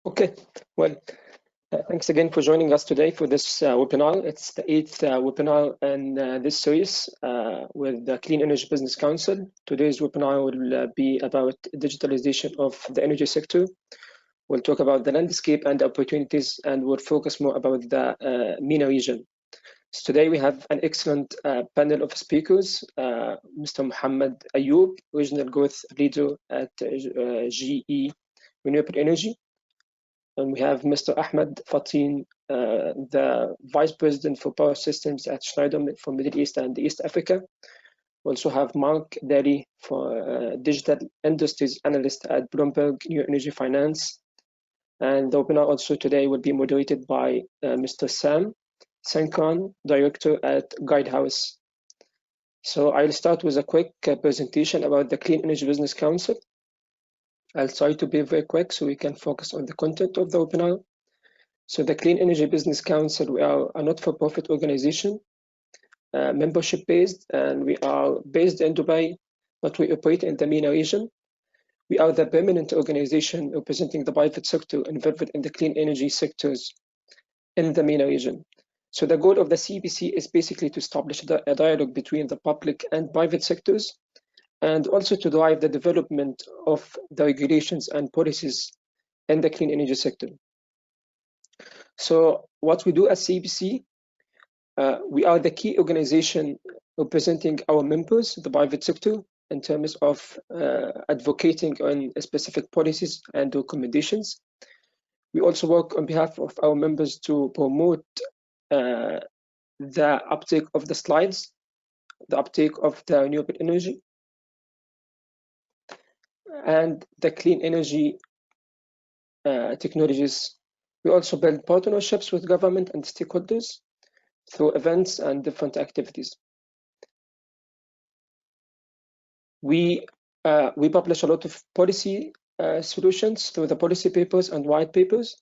Okay, well, thanks again for joining us today for this webinar. It's the 8th webinar in this series with the Clean Energy Business Council. Today's webinar will be about digitalization of the energy sector. We'll talk about the landscape and opportunities, and we'll focus more about the MENA region. So today we have an excellent panel of speakers, Mr. Mohammed Ayoub, Regional Growth Leader at GE Renewable Energy. And we have Mr. Ahmed Fateen, the Vice President for Power Systems at Schneider for Middle East and East Africa. We also have Mark Daly for Digital Industries Analyst at Bloomberg New Energy Finance. And the webinar also today will be moderated by Mr. Sankaran, Director at Guidehouse. So I'll start with a quick presentation about the Clean Energy Business Council. I'll try to be very quick so we can focus on the content of the webinar. So the Clean Energy Business Council, we are a not-for-profit organization, membership-based, and we are based in Dubai, but we operate in the MENA region. We are the permanent organization representing the private sector involved in the clean energy sectors in the MENA region. So the goal of the CEBC is basically to establish a dialogue between the public and private sectors, and also to drive the development of the regulations and policies in the clean energy sector. So what we do at CEBC, we are the key organization representing our members, the private sector, in terms of advocating on specific policies and recommendations. We also work on behalf of our members to promote the uptake of the slides, the uptake of the renewable energy, and the clean energy technologies. We also build partnerships with government and stakeholders through events and different activities. We publish a lot of policy solutions through the policy papers and white papers.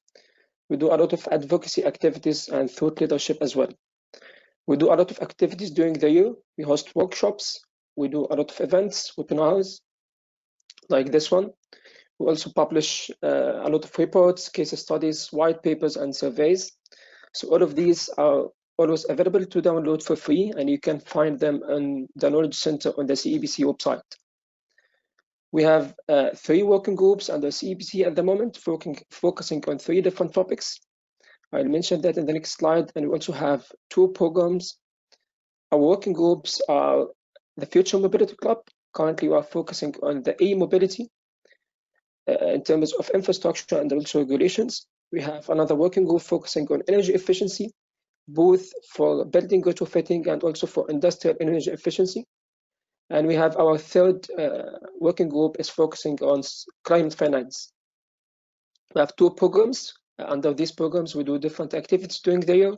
We do a lot of advocacy activities and thought leadership as well. We do a lot of activities during the year. We host workshops. We do a lot of events, webinars, like this one. We also publish a lot of reports, case studies, white papers, and surveys. So all of these are always available to download for free, and you can find them on the Knowledge Center on the CEBC website. We have 3 working groups under CEBC at the moment, focusing on 3 different topics. I'll mention that in the next slide. And we also have 2 programs. Our working groups are the Future Mobility Club. Currently, we are focusing on the e-mobility in terms of infrastructure and also regulations. We have another working group focusing on energy efficiency, both for building retrofitting and also for industrial energy efficiency. And we have our 3rd working group is focusing on climate finance. We have 2 programs. Under these programs, we do different activities during the year.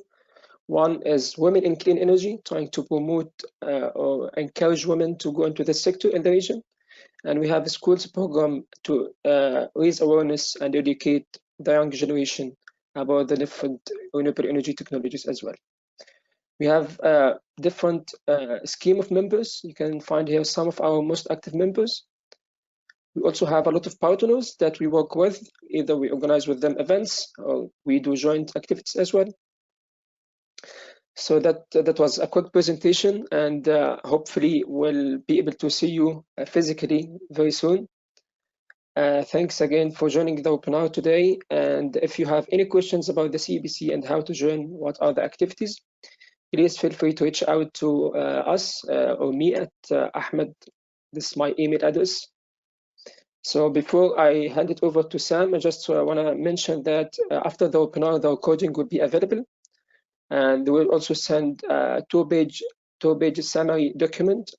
One is Women in Clean Energy, trying to promote or encourage women to go into the sector in the region. And we have a schools program to raise awareness and educate the young generation about the different renewable energy technologies as well. We have a different scheme of members. You can find here some of our most active members. We also have a lot of partners that we work with. Either we organize with them events or we do joint activities as well. So that was a quick presentation, and hopefully we'll be able to see you physically very soon. Thanks again for joining the webinar today. And if you have any questions about the CEBC and how to join, what are the activities, please feel free to reach out to us or me at Ahmed. This is my email address. So before I hand it over to Sam, I just want to mention that after the webinar, the recording will be available. And we'll also send a 2-page summary document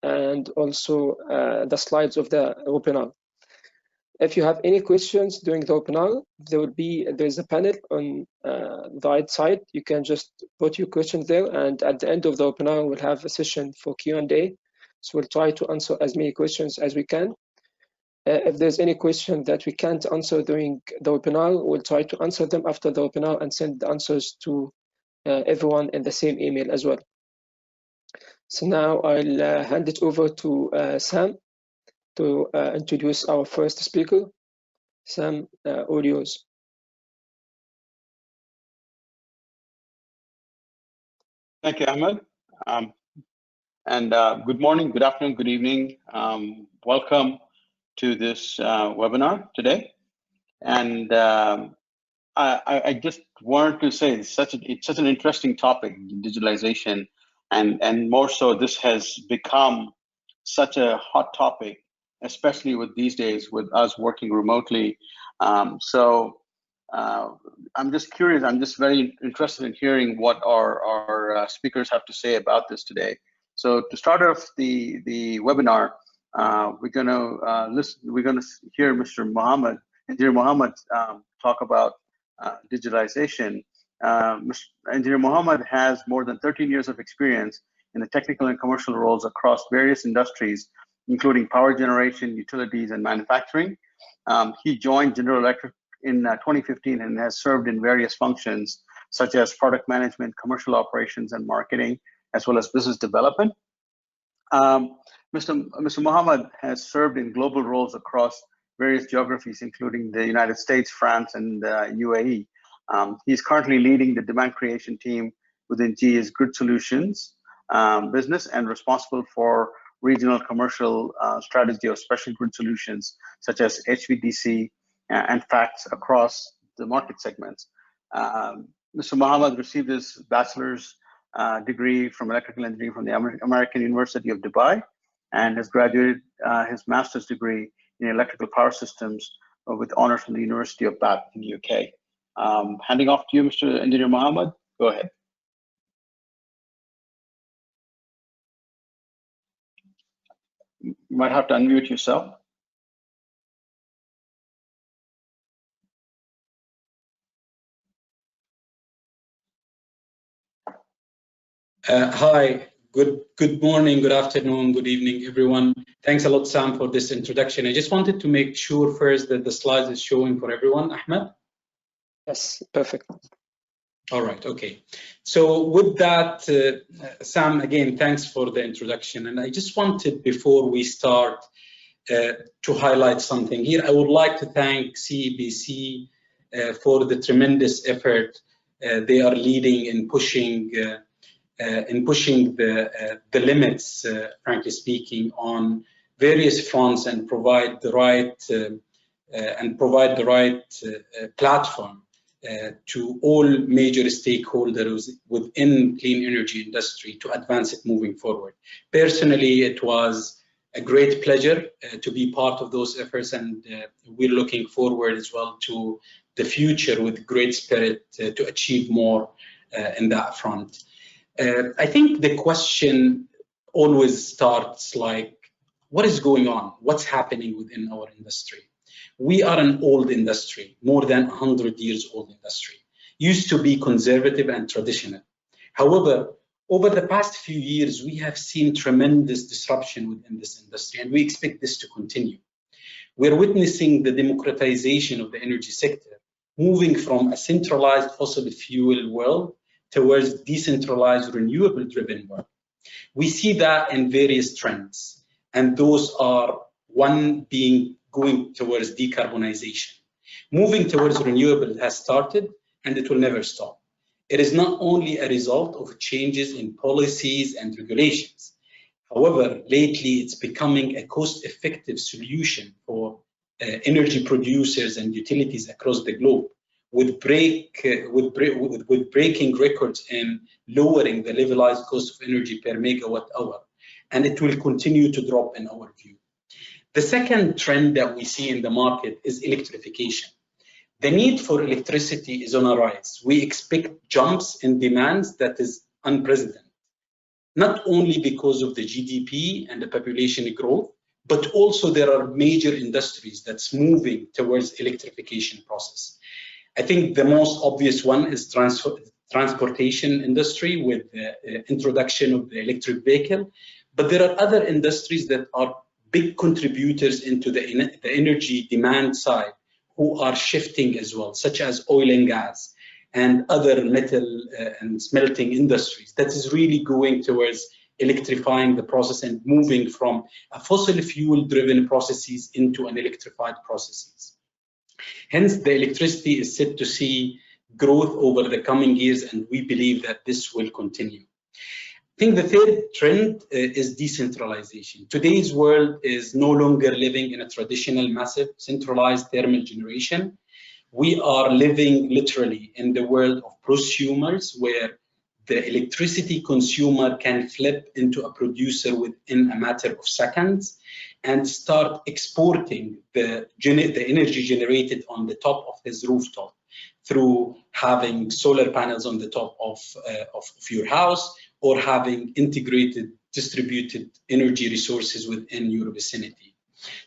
and also the slides of the webinar. If you have any questions during the webinar, there's a panel on the right side. You can just put your questions there, and at the end of the webinar, we'll have a session for Q&A. So we'll try to answer as many questions as we can. If there's any question that we can't answer during the webinar, we'll try to answer them after the webinar and send the answers to everyone in the same email as well. So now I'll hand it over to Sam to introduce our first speaker. Sam, all yours. Thank you, Ahmed. Good morning, good afternoon, good evening. Welcome to this webinar today. And I just wanted to say it's such an interesting topic, digitalization, and more so this has become such a hot topic, especially with these days with us working remotely. I'm just curious, I'm just very interested in hearing what our speakers have to say about this today. So to start off the webinar, we're gonna hear Mr. Mohammed, Engineer Mohammed, talk about digitalization. Engineer Mohammed has more than 13 years of experience in the technical and commercial roles across various industries, including power generation, utilities, and manufacturing. He joined General Electric in 2015 and has served in various functions such as product management, commercial operations, and marketing, as well as business development. Mr. Mohammed has served in global roles across various geographies, including the United States, France, and UAE. He's currently leading the demand creation team within GE's Grid Solutions business and responsible for regional commercial strategy of special grid solutions such as HVDC and FACTS across the market segments. Mr. Mohammed received his bachelor's degree from electrical engineering from the American University of Dubai and has graduated his master's degree in electrical power systems with honors from the University of Bath in the UK. Handing off to you, Mr. Engineer Mohammed, go ahead. You might have to unmute yourself. Hi, good morning, good afternoon, good evening, everyone. Thanks a lot, Sam, for this introduction. I just wanted to make sure first that the slides is showing for everyone. Ahmed? Yes, perfect. All right, okay. So with that, Sam, again, thanks for the introduction. And I just wanted, before we start, to highlight something here. I would like to thank CEBC for the tremendous effort they are leading in pushing the limits, frankly speaking, on various fronts and provide the right platform to all major stakeholders within clean energy industry to advance it moving forward. Personally, it was a great pleasure to be part of those efforts, and we're looking forward as well to the future with great spirit to achieve more in that front. I think the question always starts like, what is going on? What's happening within our industry? We are an old industry, more than 100 years old industry, used to be conservative and traditional. However, over the past few years, we have seen tremendous disruption within this industry, and we expect this to continue. We're witnessing the democratization of the energy sector, moving from a centralized fossil fuel world towards decentralized renewable-driven world. We see that in various trends, and those are one being going towards decarbonization. Moving towards renewable has started, and it will never stop. It is not only a result of changes in policies and regulations. However, lately it's becoming a cost-effective solution for energy producers and utilities across the globe, with breaking records in lowering the levelized cost of energy per megawatt hour, and it will continue to drop in our view. The second trend that we see in the market is electrification. The need for electricity is on a rise. We expect jumps in demands that is unprecedented, not only because of the GDP and the population growth, but also there are major industries that's moving towards electrification process. I think the most obvious one is transportation industry with the introduction of the electric vehicle, but there are other industries that are big contributors into the energy demand side who are shifting as well, such as oil and gas and other metal and smelting industries. That is really going towards electrifying the process and moving from a fossil fuel driven processes into an electrified processes. Hence, the electricity is set to see growth over the coming years, and we believe that this will continue. I think the third trend is decentralization. Today's world is no longer living in a traditional, massive, centralized thermal generation. We are living literally in the world of prosumers, where the electricity consumer can flip into a producer within a matter of seconds and start exporting the energy generated on the top of his rooftop through having solar panels on the top of your house, or having integrated distributed energy resources within your vicinity.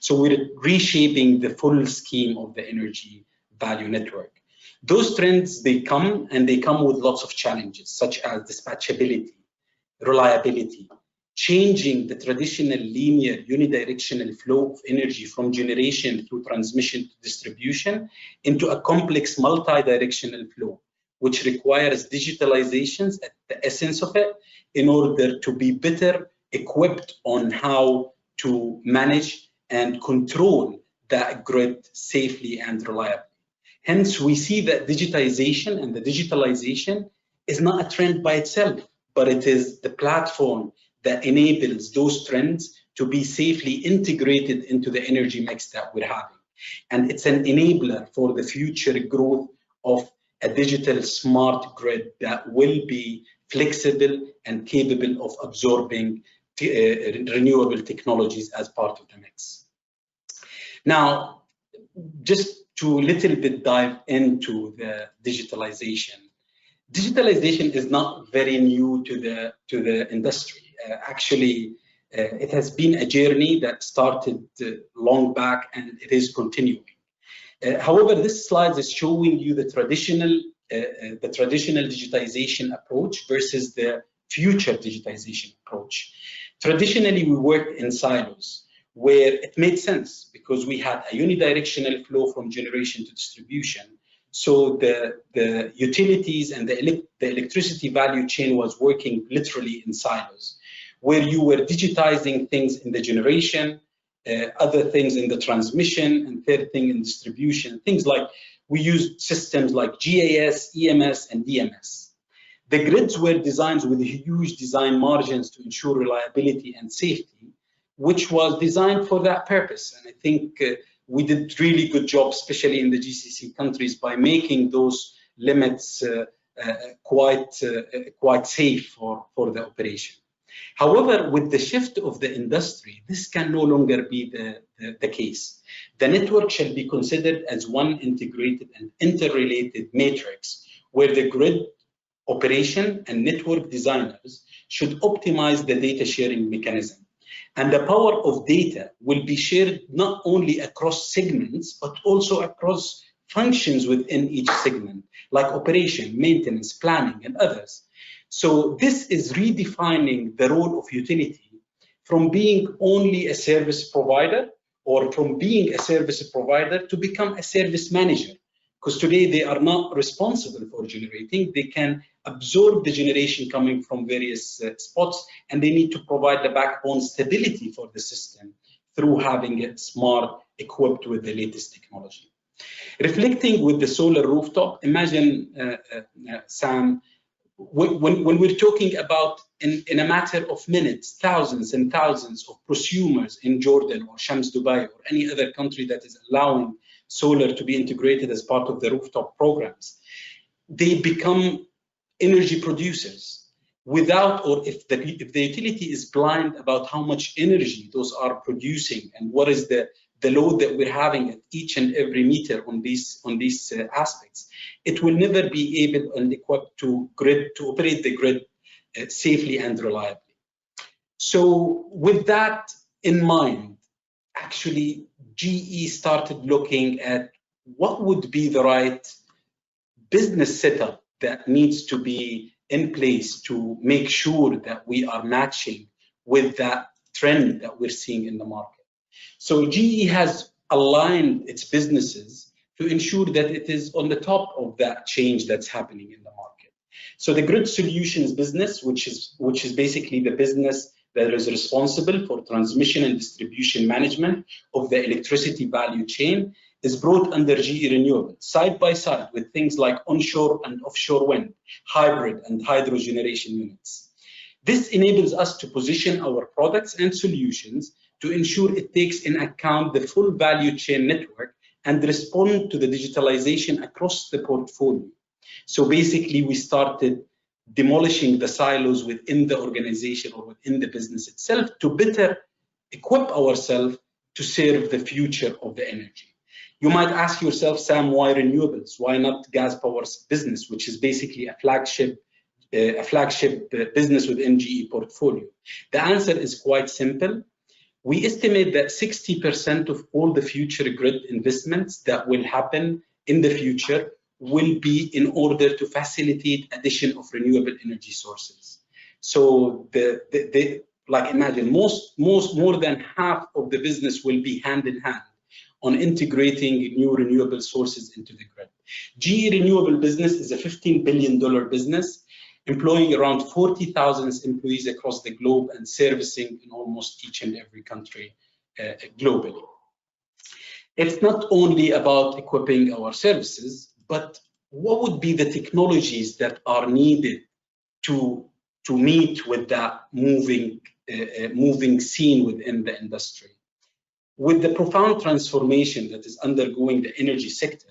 So we're reshaping the full scheme of the energy value network. Those trends, they come, and they come with lots of challenges, such as dispatchability, reliability, changing the traditional linear unidirectional flow of energy from generation through transmission to distribution into a complex multi-directional flow, which requires digitalizations at the essence of it in order to be better equipped on how to manage and control that grid safely and reliably. Hence, we see that digitization and the digitalization is not a trend by itself, but it is the platform that enables those trends to be safely integrated into the energy mix that we're having. And it's an enabler for the future growth of a digital smart grid that will be flexible and capable of absorbing renewable technologies as part of the mix. Now, just to a little bit dive into the digitalization. Digitalization is not very new to the industry. Actually, it has been a journey that started long back, and it is continuing. However, this slide is showing you the traditional digitization approach versus the future digitization approach. Traditionally, we worked in silos, where it made sense because we had a unidirectional flow from generation to distribution. So the utilities and the electricity value chain was working literally in silos, where you were digitizing things in the generation, other things in the transmission, and third thing in distribution. Things like, we used systems like GIS, EMS, and DMS. The grids were designed with huge design margins to ensure reliability and safety, which was designed for that purpose. And I think we did really good job, especially in the GCC countries, by making those limits quite safe for the operation. However, with the shift of the industry, this can no longer be the case. The network shall be considered as one integrated and interrelated matrix, where the grid operation and network designers should optimize the data sharing mechanism. And the power of data will be shared not only across segments, but also across functions within each segment, like operation, maintenance, planning, and others. So this is redefining the role of utility from being only a service provider, or from being a service provider to become a service manager. Because today they are not responsible for generating, they can absorb the generation coming from various spots, and they need to provide the backbone stability for the system through having it smart, equipped with the latest technology. Reflecting with the solar rooftop, imagine, Sam, when we're talking about in a matter of minutes, thousands and thousands of prosumers in Jordan or Shams Dubai or any other country that is allowing solar to be integrated as part of the rooftop programs, they become energy producers without, or if the utility is blind about how much energy those are producing and what is the load that we're having at each and every meter on these aspects, it will never be able and equipped to operate the grid safely and reliably. So with that in mind, actually GE started looking at what would be the right business setup that needs to be in place to make sure that we are matching with that trend that we're seeing in the market. So GE has aligned its businesses to ensure that it is on the top of that change that's happening in the market. So the grid solutions business, which is basically the business that is responsible for transmission and distribution management of the electricity value chain, is brought under GE Renewable, side by side with things like onshore and offshore wind, hybrid and hydro generation units. This enables us to position our products and solutions to ensure it takes in account the full value chain network and respond to the digitalization across the portfolio. So basically, we started demolishing the silos within the organization or within the business itself to better equip ourselves to serve the future of the energy. You might ask yourself, Sam, why renewables? Why not gas power business, which is basically a flagship business within GE portfolio? The answer is quite simple. We estimate that 60% of all the future grid investments that will happen in the future will be in order to facilitate addition of renewable energy sources. So like imagine more than half of the business will be hand in hand on integrating new renewable sources into the grid. GE Renewable business is a $15 billion business, employing around 40,000 employees across the globe and servicing in almost each and every country globally. It's not only about equipping our services, but what would be the technologies that are needed to meet with that moving scene within the industry? With the profound transformation that is undergoing the energy sector,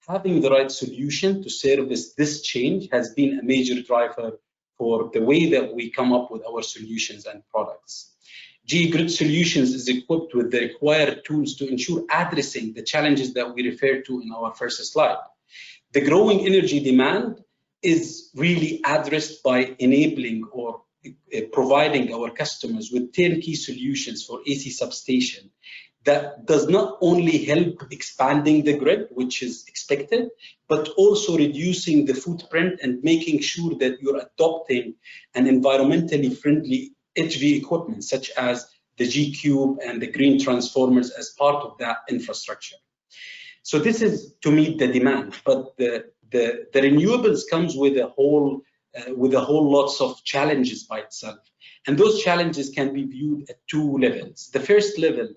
having the right solution to service this change has been a major driver for the way that we come up with our solutions and products. GE Grid Solutions is equipped with the required tools to ensure addressing the challenges that we referred to in our first slide. The growing energy demand is really addressed by enabling or providing our customers with turnkey solutions for AC substation that does not only help expanding the grid, which is expected, but also reducing the footprint and making sure that you're adopting an environmentally friendly HV equipment, such as the G-Cube and the green transformers as part of that infrastructure. So this is to meet the demand, but the renewables comes with a whole lots of challenges by itself. And those challenges can be viewed at two levels. The first level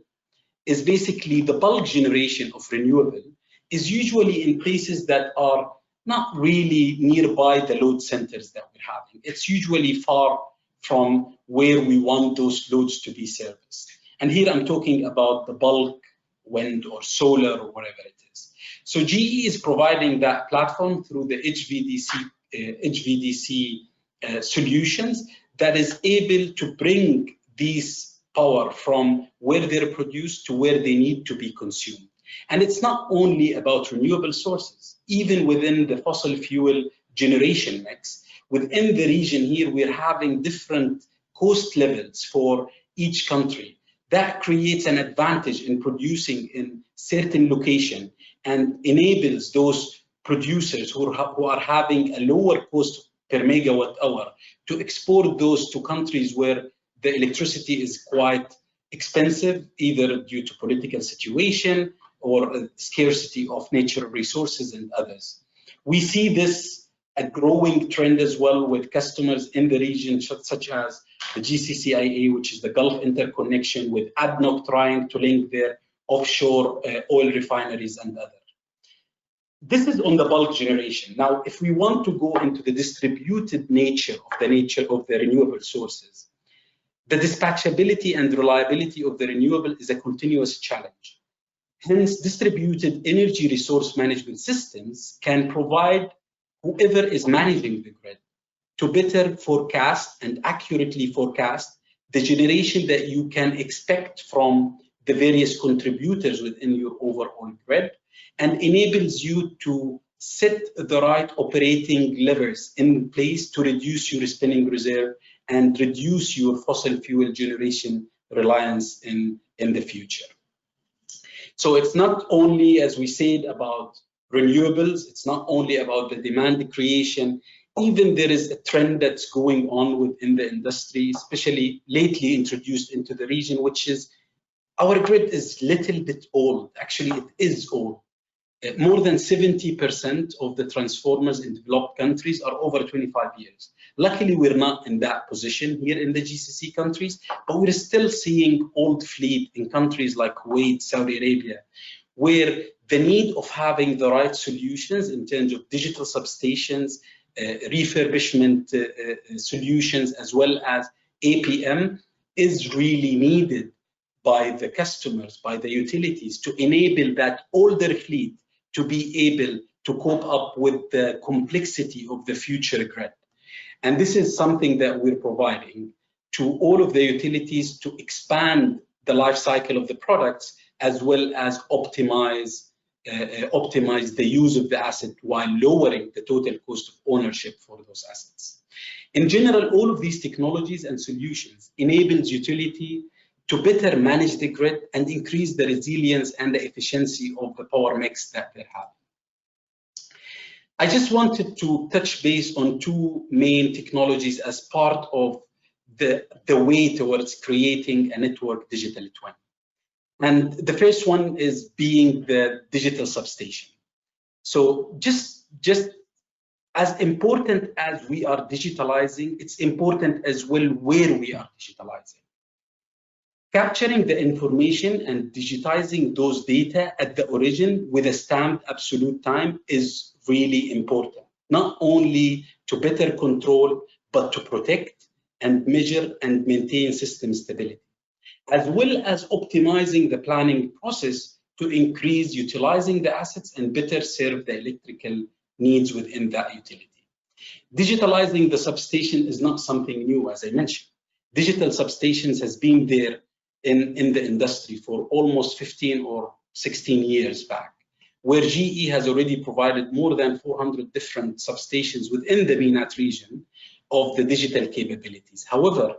is basically the bulk generation of renewable is usually in places that are not really nearby the load centers that we're having. It's usually far from where we want those loads to be serviced. And here I'm talking about the bulk wind or solar or whatever it is. So GE is providing that platform through the HVDC solutions that is able to bring these power from where they're produced to where they need to be consumed. And it's not only about renewable sources. Even within the fossil fuel generation mix, within the region here, we're having different cost levels for each country. That creates an advantage in producing in certain location and enables those producers who are having a lower cost per megawatt hour to export those to countries where the electricity is quite expensive, either due to political situation or a scarcity of natural resources and others. We see this a growing trend as well with customers in the region, such as the GCCIA, which is the Gulf interconnection, with ADNOC trying to link their offshore oil refineries and others. This is on the bulk generation. Now, if we want to go into the distributed nature of the renewable sources, the dispatchability and reliability of the renewable is a continuous challenge. Hence, distributed energy resource management systems can provide whoever is managing the grid to better forecast and accurately forecast the generation that you can expect from the various contributors within your overall grid, and enables you to set the right operating levers in place to reduce your spinning reserve and reduce your fossil fuel generation reliance in the future. So it's not only, as we said, about renewables, it's not only about the demand creation, even there is a trend that's going on within the industry, especially lately introduced into the region, which is our grid is a little bit old. Actually, it is old. More than 70% of the transformers in developed countries are over 25 years. Luckily, we're not in that position here in the GCC countries, but we're still seeing old fleet in countries like Kuwait, Saudi Arabia, where the need of having the right solutions in terms of digital substations, refurbishment solutions, as well as APM, is really needed by the customers, by the utilities, to enable that older fleet to be able to cope up with the complexity of the future grid. And this is something that we're providing to all of the utilities to expand the life cycle of the products, as well as optimize the use of the asset while lowering the total cost of ownership for those assets. In general, all of these technologies and solutions enables utility to better manage the grid and increase the resilience and the efficiency of the power mix that they have. I just wanted to touch base on two main technologies as part of the way towards creating a network digital twin. And the first one is being the digital substation. So just as important as we are digitalizing, it's important as well where we are digitalizing. Capturing the information and digitizing those data at the origin with a stamped absolute time is really important, not only to better control, but to protect and measure and maintain system stability, as well as optimizing the planning process to increase utilizing the assets and better serve the electrical needs within that utility. Digitalizing the substation is not something new, as I mentioned. Digital substations has been there in the industry for almost 15 or 16 years back, where GE has already provided more than 400 different substations within the BNAT region of the digital capabilities. However,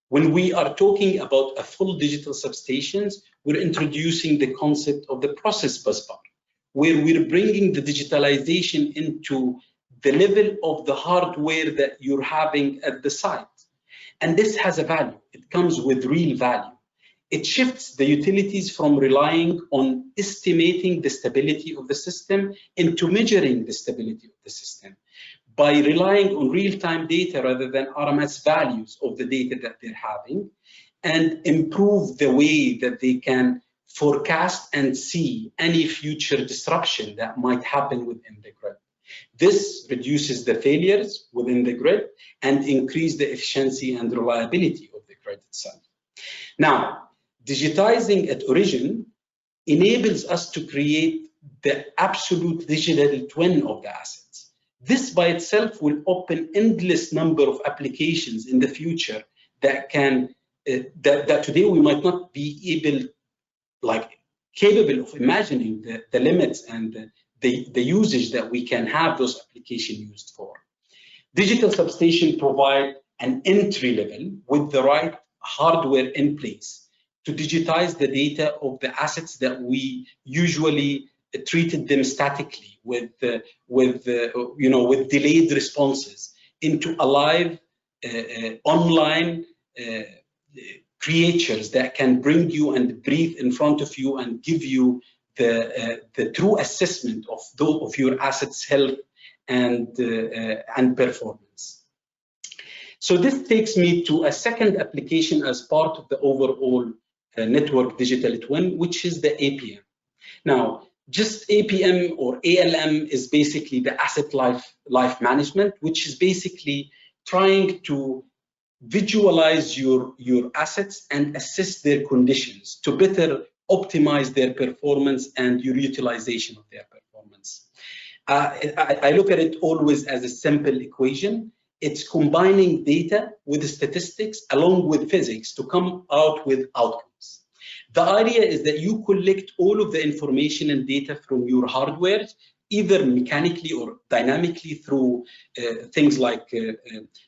when we are talking about a full digital substations, we're introducing the concept of the process busbar, where we're bringing the digitalization into the level of the hardware that you're having at the site. And this has a value. It comes with real value. It shifts the utilities from relying on estimating the stability of the system into measuring the stability of the system by relying on real-time data rather than RMS values of the data that they're having, and improve the way that they can forecast and see any future disruption that might happen within the grid. This reduces the failures within the grid and increase the efficiency and reliability of the grid itself. Now, digitizing at origin enables us to create the absolute digital twin of the assets. This by itself will open endless number of applications in the future that can that today we might not be capable of imagining the limits and the usage that we can have those applications used for. Digital substation provide an entry level with the right hardware in place to digitize the data of the assets that we usually treated them statically with delayed responses into alive online creatures that can bring you and breathe in front of you and give you the true assessment of your assets' health and performance. So this takes me to a second application as part of the overall network digital twin, which is the APM. Now, just APM or ALM is basically the asset life management, which is basically trying to visualize your assets and assess their conditions to better optimize their performance and your utilization of their performance. I look at it always as a simple equation. It's combining data with statistics along with physics to come out with outcomes. The idea is that you collect all of the information and data from your hardware, either mechanically or dynamically through things like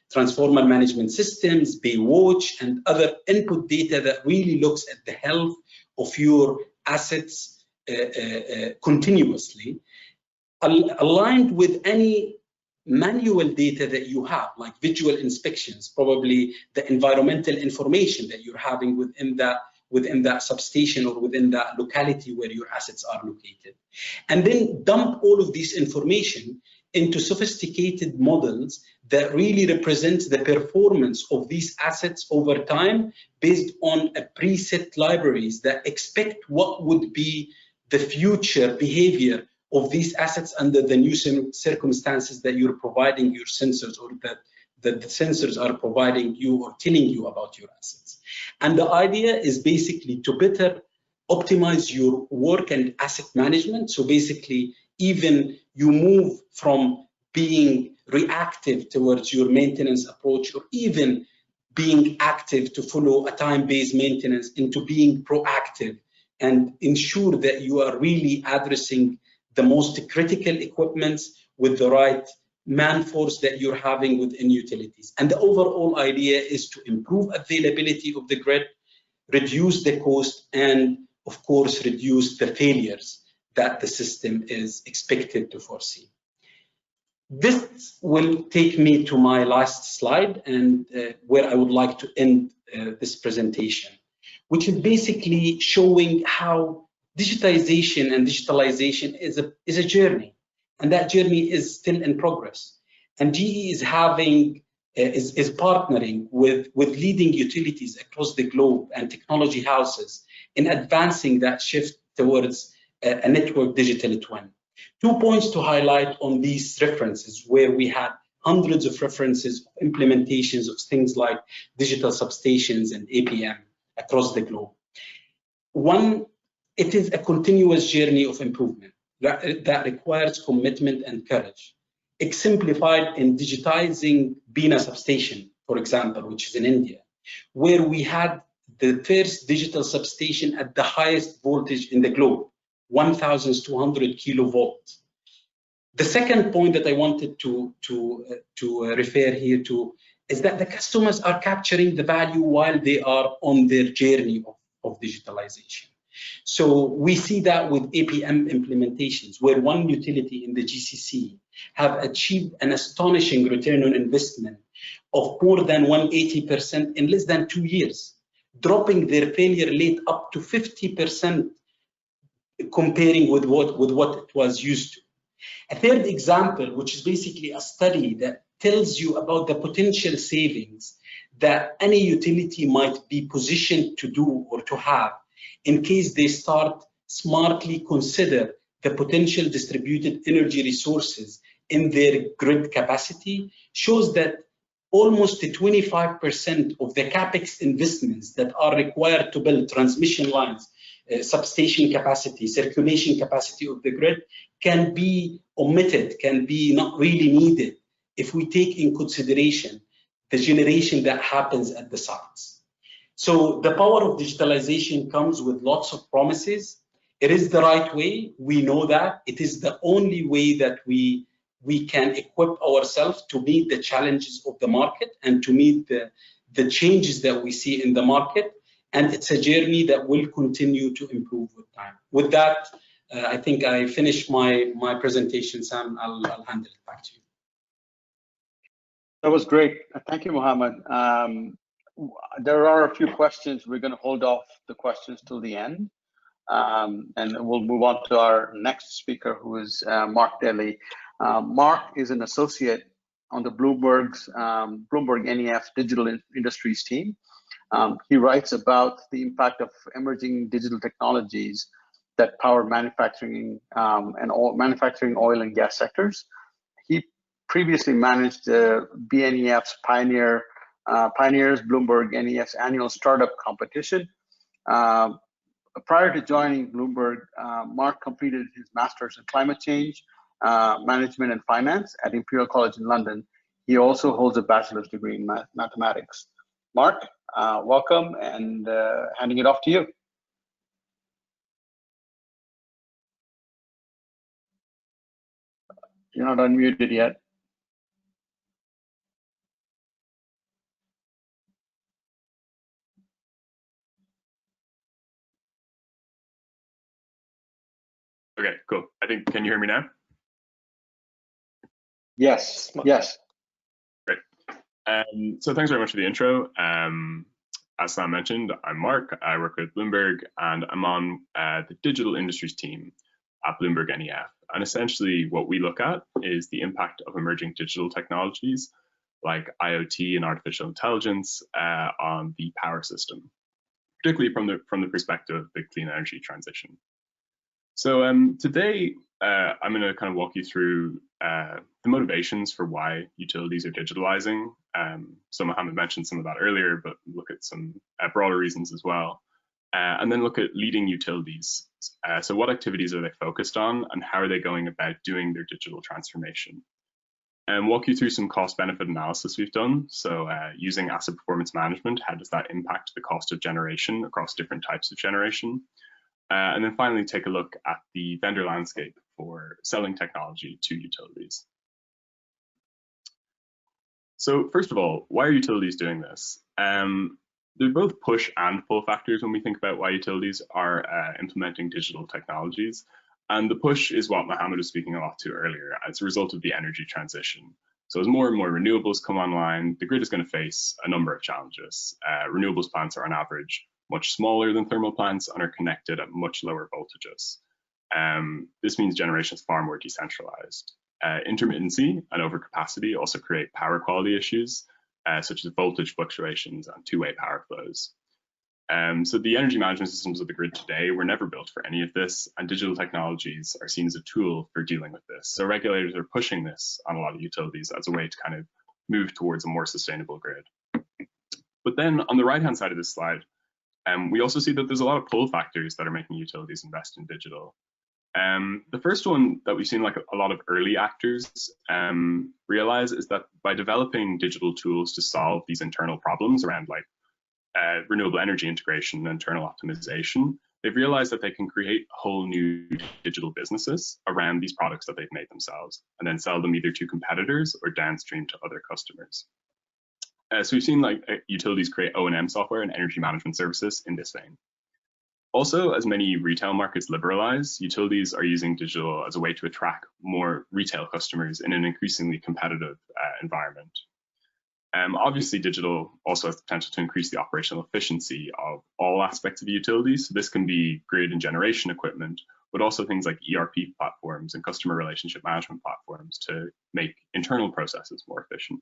transformer management systems, Baywatch, and other input data that really looks at the health of your assets continuously, aligned with any manual data that you have, like visual inspections, probably the environmental information that you're having within that substation or within that locality where your assets are located. And then dump all of this information into sophisticated models that really represent the performance of these assets over time based on a preset libraries that expect what would be the future behavior of these assets under the new circumstances that you're providing your sensors, or that the sensors are providing you or telling you about your assets. And the idea is basically to better optimize your work and asset management. So basically, even you move from being reactive towards your maintenance approach, or even being active to follow a time-based maintenance, into being proactive and ensure that you are really addressing the most critical equipments with the right man force that you're having within utilities. And the overall idea is to improve availability of the grid, reduce the cost, and of course, reduce the failures that the system is expected to foresee. This will take me to my last slide, and where I would like to end this presentation, which is basically showing how digitization and digitalization is a journey, and that journey is still in progress. And GE is partnering with leading utilities across the globe and technology houses in advancing that shift towards a network digital twin. 2 points to highlight on these references, where we had hundreds of references, implementations of things like digital substations and APM across the globe. One, it is a continuous journey of improvement that requires commitment and courage. Exemplified in digitizing pane substation, for example, which is in India, where we had the first digital substation at the highest voltage in the globe, 1,200 kilovolts. The second point that I wanted to refer here to is that the customers are capturing the value while they are on their journey of digitalization. So we see that with APM implementations, where one utility in the GCC have achieved an astonishing return on investment of more than 180% in less than 2 years, dropping their failure rate up to 50% comparing with what it was used to. A third example, which is basically a study that tells you about the potential savings that any utility might be positioned to do or to have in case they start smartly consider the potential distributed energy resources in their grid capacity, shows that almost 25% of the capex investments that are required to build transmission lines, substation capacity, circulation capacity of the grid can be omitted, can be not really needed if we take in consideration the generation that happens at the sites. So the power of digitalization comes with lots of promises. It is the right way. We know that. It is the only way that we can equip ourselves to meet the challenges of the market and to meet the changes that we see in the market. And it's a journey that will continue to improve with time. With that, I think I finished my presentation, Sam. I'll hand it back to you. That was great. Thank you, Mohammed. There are a few questions. We're going to hold off the questions till the end. And we'll move on to our next speaker, who is Mark Daly. Mark is an associate on the BloombergNEF Digital Industries team. He writes about the impact of emerging digital technologies that power manufacturing manufacturing oil and gas sectors. He previously managed BNEF's Pioneers BloombergNEF's annual startup competition. Prior to joining Bloomberg, Mark completed his master's in climate change management and finance at Imperial College in London. He also holds a bachelor's degree in mathematics. Mark, welcome, and handing it off to you. You're not unmuted yet. Okay, cool. I think, can you hear me now? Yes, yes. Great. So thanks very much for the intro. As Sam mentioned, I'm Mark. I work with Bloomberg, and I'm on the digital industries team at BloombergNEF. And essentially what we look at is the impact of emerging digital technologies like IoT and artificial intelligence on the power system, particularly from the perspective of the clean energy transition. So today, I'm going to kind of walk you through the motivations for why utilities are digitalizing. So Mohammed mentioned some of that earlier, but look at some broader reasons as well. And then look at leading utilities. So what activities are they focused on, and how are they going about doing their digital transformation? And walk you through some cost benefit analysis we've done. So using asset performance management, how does that impact the cost of generation across different types of generation? And then finally, take a look at the vendor landscape for selling technology to utilities. So first of all, why are utilities doing this? They're both push and pull factors when we think about why utilities are implementing digital technologies. And the push is what Mohammed was speaking a lot to earlier as a result of the energy transition. So as more and more renewables come online, the grid is going to face a number of challenges. Renewables plants are on average much smaller than thermal plants and are connected at much lower voltages. This means generation is far more decentralized. Intermittency and overcapacity also create power quality issues, such as voltage fluctuations and two-way power flows. So the energy management systems of the grid today were never built for any of this, and digital technologies are seen as a tool for dealing with this. So regulators are pushing this on a lot of utilities as a way to kind of move towards a more sustainable grid. But then on the right-hand side of this slide, we also see that there's a lot of pull factors that are making utilities invest in digital. The first one that we've seen like a lot of early actors realize is that by developing digital tools to solve these internal problems around like renewable energy integration and internal optimization, they've realized that they can create whole new digital businesses around these products that they've made themselves and then sell them either to competitors or downstream to other customers. So we've seen like utilities create O&M software and energy management services in this vein. Also, as many retail markets liberalize, utilities are using digital as a way to attract more retail customers in an increasingly competitive environment. Obviously, digital also has the potential to increase the operational efficiency of all aspects of utilities. So this can be grid and generation equipment, but also things like ERP platforms and customer relationship management platforms to make internal processes more efficient.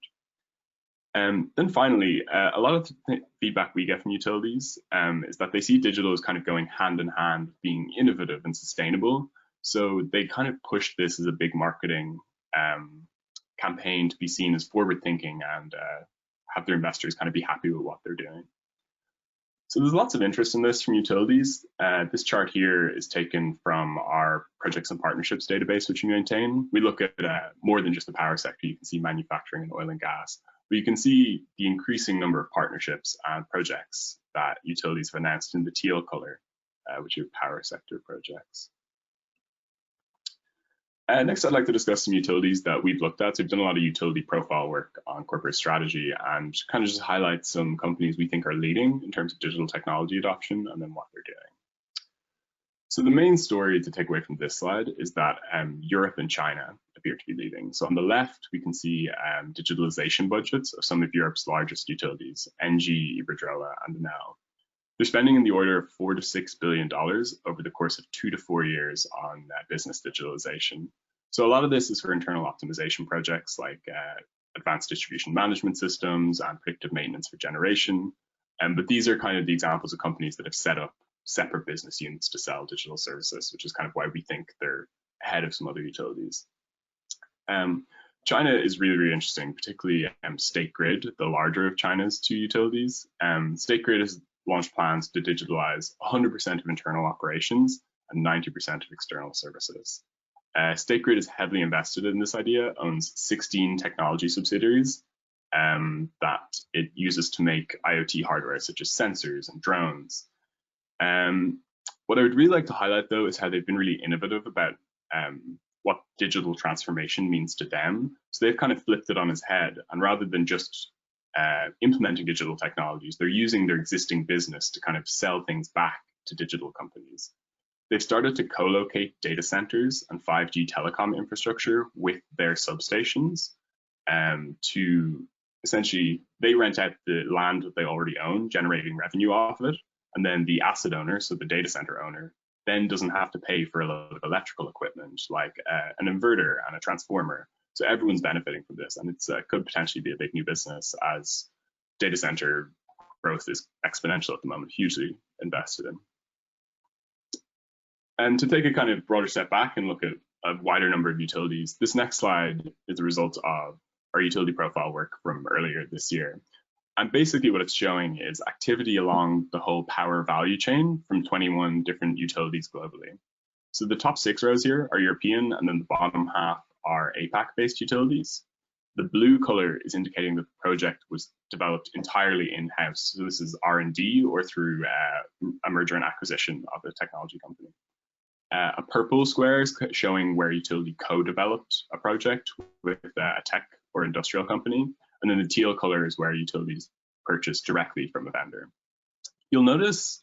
Then finally, a lot of the feedback we get from utilities is that they see digital as kind of going hand in hand with being innovative and sustainable. So they kind of push this as a big marketing campaign to be seen as forward thinking and have their investors kind of be happy with what they're doing. So there's lots of interest in this from utilities. This chart here is taken from our projects and partnerships database, which we maintain. We look at more than just the power sector. You can see manufacturing and oil and gas. But you can see the increasing number of partnerships and projects that utilities have announced in the teal color, which are power sector projects. Next, I'd like to discuss some utilities that we've looked at. So we've done a lot of utility profile work on corporate strategy and kind of just highlight some companies we think are leading in terms of digital technology adoption and then what they're doing. So the main story to take away from this slide is that Europe and China appear to be leading. So on the left, we can see digitalization budgets of some of Europe's largest utilities, ENGIE, Iberdrola, and Enel. They're spending in the order of $4 to $6 billion over the course of 2 to 4 years on business digitalization. So a lot of this is for internal optimization projects like advanced distribution management systems and predictive maintenance for generation. But these are kind of the examples of companies that have set up separate business units to sell digital services, which is kind of why we think they're ahead of some other utilities. China is really, really interesting, particularly State Grid, the larger of China's two utilities. State Grid has launched plans to digitalize 100% of internal operations and 90% of external services. State Grid is heavily invested in this idea, owns 16 technology subsidiaries that it uses to make IoT hardware such as sensors and drones. What I would really like to highlight though is how they've been really innovative about what digital transformation means to them. So they've kind of flipped it on its head, and rather than just implementing digital technologies, they're using their existing business to kind of sell things back to digital companies. They've started to co-locate data centers and 5G telecom infrastructure with their substations to essentially, they rent out the land that they already own, generating revenue off of it. And then the asset owner, so the data center owner, then doesn't have to pay for a lot of electrical equipment like an inverter and a transformer. So everyone's benefiting from this, and it could potentially be a big new business as data center growth is exponential at the moment, hugely invested in. And to take a kind of broader step back and look at a wider number of utilities. This next slide is a result of our utility profile work from earlier this year. And basically what it's showing is activity along the whole power value chain from 21 different utilities globally. So the top 6 rows here are European, and then the bottom half are APAC-based utilities. The blue color is indicating that the project was developed entirely in-house. So this is R&D or through a merger and acquisition of a technology company. A purple square is showing where utility co-developed a project with a tech or industrial company. And then the teal color is where utilities purchase directly from a vendor. You'll notice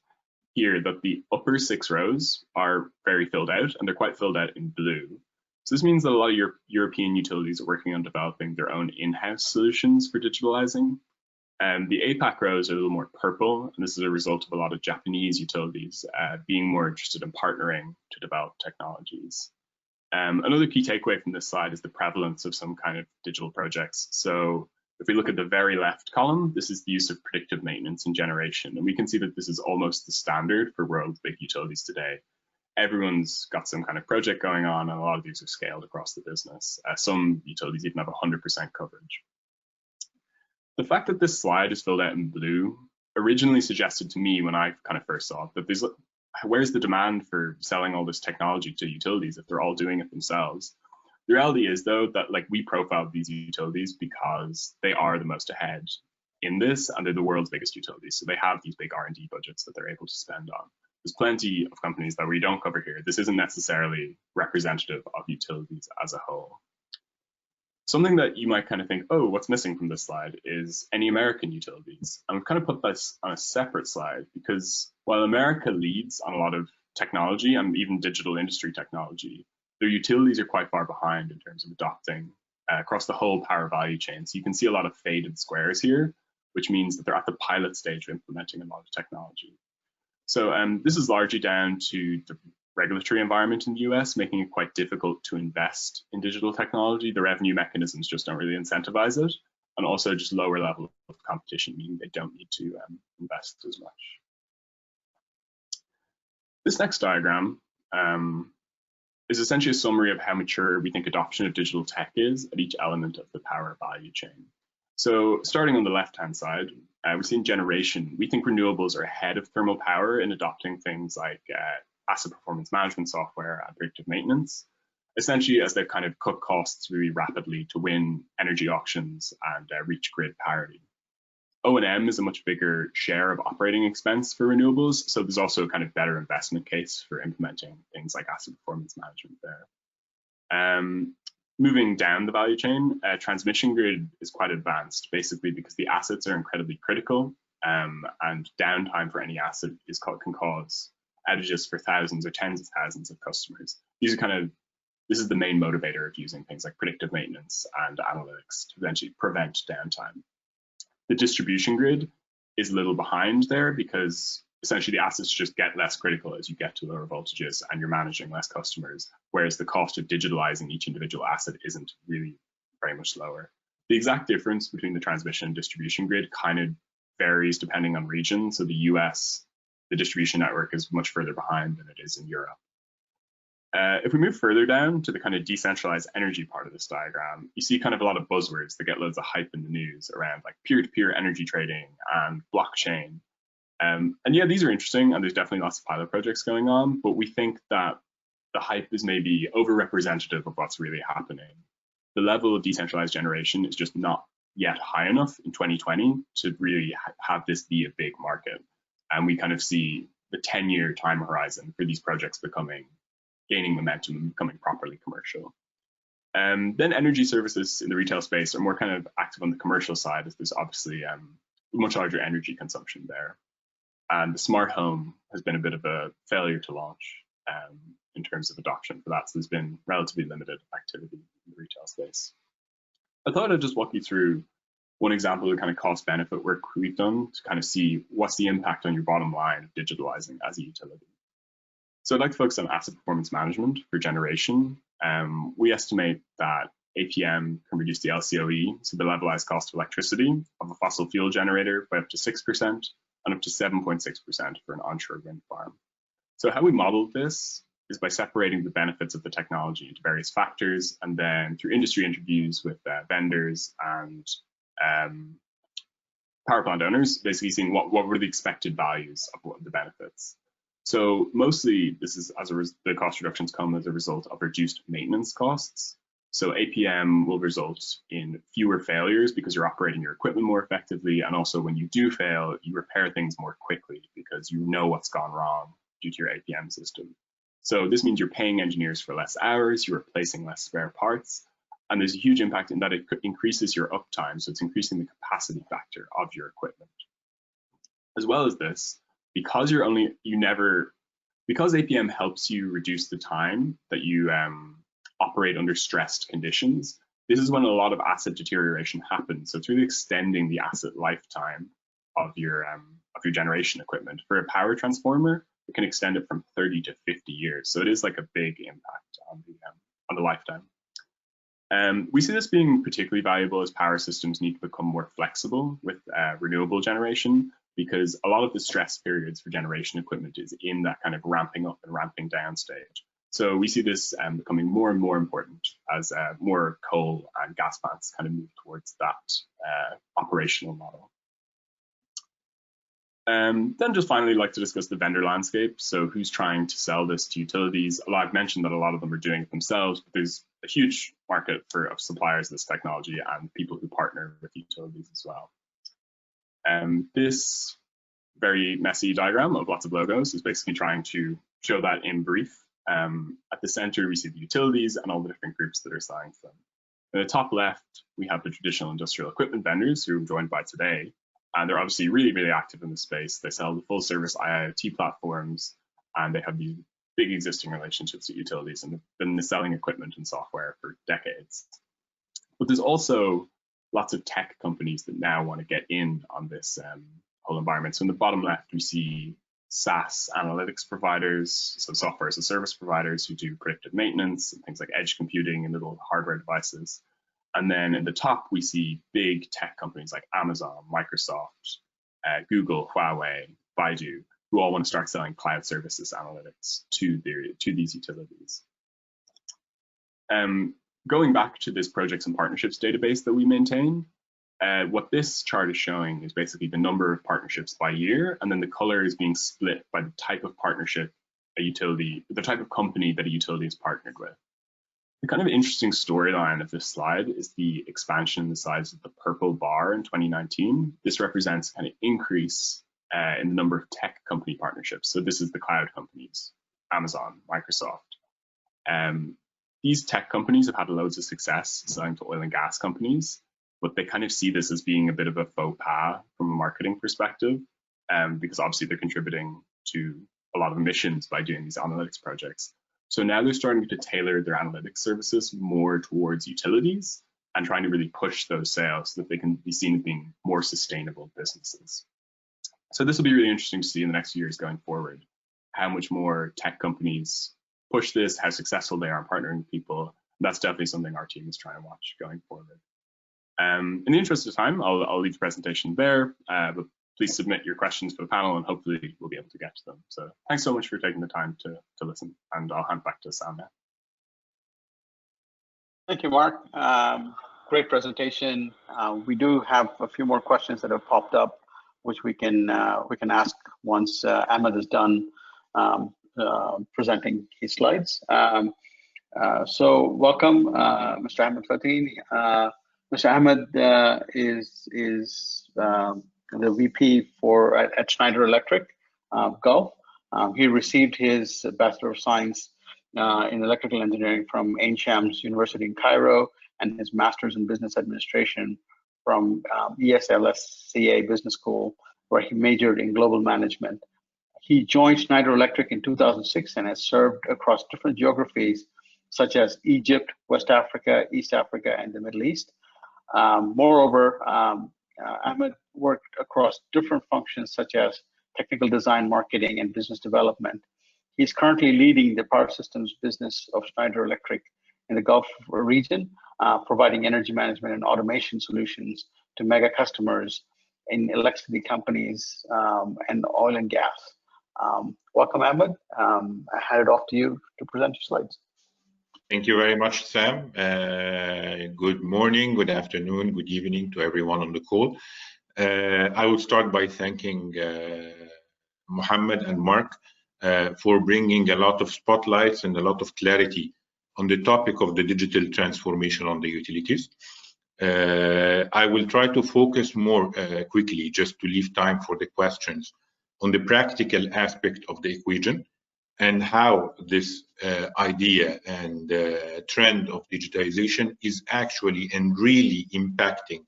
here that the upper 6 rows are very filled out, and they're quite filled out in blue. So this means that a lot of European utilities are working on developing their own in-house solutions for digitalizing. The APAC rows are a little more purple, and this is a result of a lot of Japanese utilities being more interested in partnering to develop technologies. Another key takeaway from this slide is the prevalence of some kind of digital projects. So if we look at the very left column, this is the use of predictive maintenance and generation. And we can see that this is almost the standard for world's big utilities today. Everyone's got some kind of project going on, and a lot of these are scaled across the business. Some utilities even have 100% coverage. The fact that this slide is filled out in blue originally suggested to me when I kind of first saw it that where's the demand for selling all this technology to utilities if they're all doing it themselves? The reality is, though, that we profiled these utilities because they are the most ahead in this, and they're the world's biggest utilities. So they have these big R&D budgets that they're able to spend on. There's plenty of companies that we don't cover here. This isn't necessarily representative of utilities as a whole. Something that you might kind of think, oh, what's missing from this slide is any American utilities. And we've kind of put this on a separate slide because while America leads on a lot of technology and even digital industry technology, their utilities are quite far behind in terms of adopting across the whole power value chain. So you can see a lot of faded squares here, which means that they're at the pilot stage of implementing a lot of technology. So this is largely down to the regulatory environment in the US, making it quite difficult to invest in digital technology. The revenue mechanisms just don't really incentivize it, and also just lower level of competition, meaning they don't need to invest as much. This next diagram is essentially a summary of how mature we think adoption of digital tech is at each element of the power value chain. So starting on the left-hand side, we're seeing generation. We think renewables are ahead of thermal power in adopting things like asset performance management software and predictive maintenance, essentially as they've kind of cut costs really rapidly to win energy auctions and reach grid parity. O&M is a much bigger share of operating expense for renewables, so there's also a kind of better investment case for implementing things like asset performance management there. Moving down the value chain, transmission grid is quite advanced, basically because the assets are incredibly critical, and downtime for any asset can cause outages for thousands or tens of thousands of customers. This is the main motivator of using things like predictive maintenance and analytics to eventually prevent downtime. The distribution grid is a little behind there because essentially the assets just get less critical as you get to lower voltages and you're managing less customers, whereas the cost of digitalizing each individual asset isn't really very much lower. The exact difference between the transmission and distribution grid kind of varies depending on region. So the US, the distribution network is much further behind than it is in Europe. If we move further down to the kind of decentralized energy part of this diagram, you see kind of a lot of buzzwords that get loads of hype in the news around like peer-to-peer energy trading and blockchain. And yeah, these are interesting, and there's definitely lots of pilot projects going on, but we think that the hype is maybe over-representative of what's really happening. The level of decentralized generation is just not yet high enough in 2020 to really have this be a big market. And we kind of see the 10-year time horizon for these projects gaining momentum and becoming properly commercial. Then energy services in the retail space are more kind of active on the commercial side, as there's obviously much larger energy consumption there. And the smart home has been a bit of a failure to launch in terms of adoption for that. So there's been relatively limited activity in the retail space. I thought I'd just walk you through one example of the kind of cost benefit work we've done to kind of see what's the impact on your bottom line of digitalizing as a utility. So I'd like to focus on asset performance management for generation. We estimate that APM can reduce the LCOE, so the levelized cost of electricity of a fossil fuel generator, by up to 6% and up to 7.6% for an onshore wind farm. So how we modeled this is by separating the benefits of the technology into various factors, and then through industry interviews with vendors and power plant owners, basically seeing what were the expected values of the benefits. So mostly this is the cost reductions come as a result of reduced maintenance costs. So APM will result in fewer failures because you're operating your equipment more effectively, and also when you do fail, you repair things more quickly because you know what's gone wrong due to your APM system. So this means you're paying engineers for less hours, you're replacing less spare parts, and there's a huge impact in that it increases your uptime, so it's increasing the capacity factor of your equipment. As well as this, because APM helps you reduce the time that you operate under stressed conditions, this is when a lot of asset deterioration happens. So it's really extending the asset lifetime of your generation equipment. For a power transformer, it can extend it from 30 to 50 years. So it is like a big impact on the lifetime. We see this being particularly valuable as power systems need to become more flexible with renewable generation, because a lot of the stress periods for generation equipment is in that kind of ramping up and ramping down stage. So we see this becoming more and more important as more coal and gas plants kind of move towards that operational model. Then just finally like to discuss the vendor landscape. So who's trying to sell this to utilities? I've mentioned that a lot of them are doing it themselves, but there's a huge market of suppliers of this technology and people who partner with utilities as well. This very messy diagram of lots of logos is basically trying to show that in brief. At the center, we see the utilities and all the different groups that are selling to them. In the top left, we have the traditional industrial equipment vendors who I'm joined by today. And they're obviously really, really active in the space. They sell the full service IoT platforms, and they have these big existing relationships with utilities and have been selling equipment and software for decades. But there's also lots of tech companies that now want to get in on this whole environment. So in the bottom left, we see SaaS analytics providers, so software as a service providers who do predictive maintenance and things like edge computing and little hardware devices. And then in the top, we see big tech companies like Amazon, Microsoft, Google, Huawei, Baidu, who all want to start selling cloud services analytics to these utilities. Going back to this projects and partnerships database that we maintain, what this chart is showing is basically the number of partnerships by year, and then the color is being split by the type of partnership the type of company that a utility is partnered with. The kind of interesting storyline of this slide is the expansion in the size of the purple bar in 2019. This represents kind of increase in the number of tech company partnerships. So this is the cloud companies, Amazon, Microsoft. These tech companies have had loads of success selling to oil and gas companies, but they kind of see this as being a bit of a faux pas from a marketing perspective, because obviously they're contributing to a lot of emissions by doing these analytics projects. So now they're starting to tailor their analytics services more towards utilities and trying to really push those sales so that they can be seen as being more sustainable businesses. So this will be really interesting to see in the next years going forward, how much more tech companies push this, how successful they are in partnering with people. That's definitely something our team is trying to watch going forward. In the interest of time, I'll leave the presentation there, but please submit your questions for the panel and hopefully we'll be able to get to them. So thanks so much for taking the time to listen, and I'll hand back to Sam now. Thank you, Mark. Great presentation. We do have a few more questions that have popped up, which we can ask once Ahmed is done presenting his slides. So welcome, Mr. Ahmed Fateen. Mr. Ahmed is the VP at Schneider Electric, Gulf. He received his Bachelor of Science in Electrical Engineering from Ain Shams University in Cairo, and his Master's in Business Administration from ESLSCA Business School, where he majored in Global Management. He joined Schneider Electric in 2006 and has served across different geographies such as Egypt, West Africa, East Africa, and the Middle East. Moreover, Ahmed worked across different functions such as technical design, marketing, and business development. He's currently leading the power systems business of Schneider Electric in the Gulf region, providing energy management and automation solutions to mega customers in electricity companies and oil and gas. Welcome, Ahmed. I hand it off to you to present your slides. Thank you very much, Sam. Good morning, good afternoon, good evening to everyone on the call. I will start by thanking Mohammed and Mark for bringing a lot of spotlights and a lot of clarity on the topic of the digital transformation on the utilities. I will try to focus more quickly, just to leave time for the questions, on the practical aspect of the equation and how this idea and trend of digitization is actually and really impacting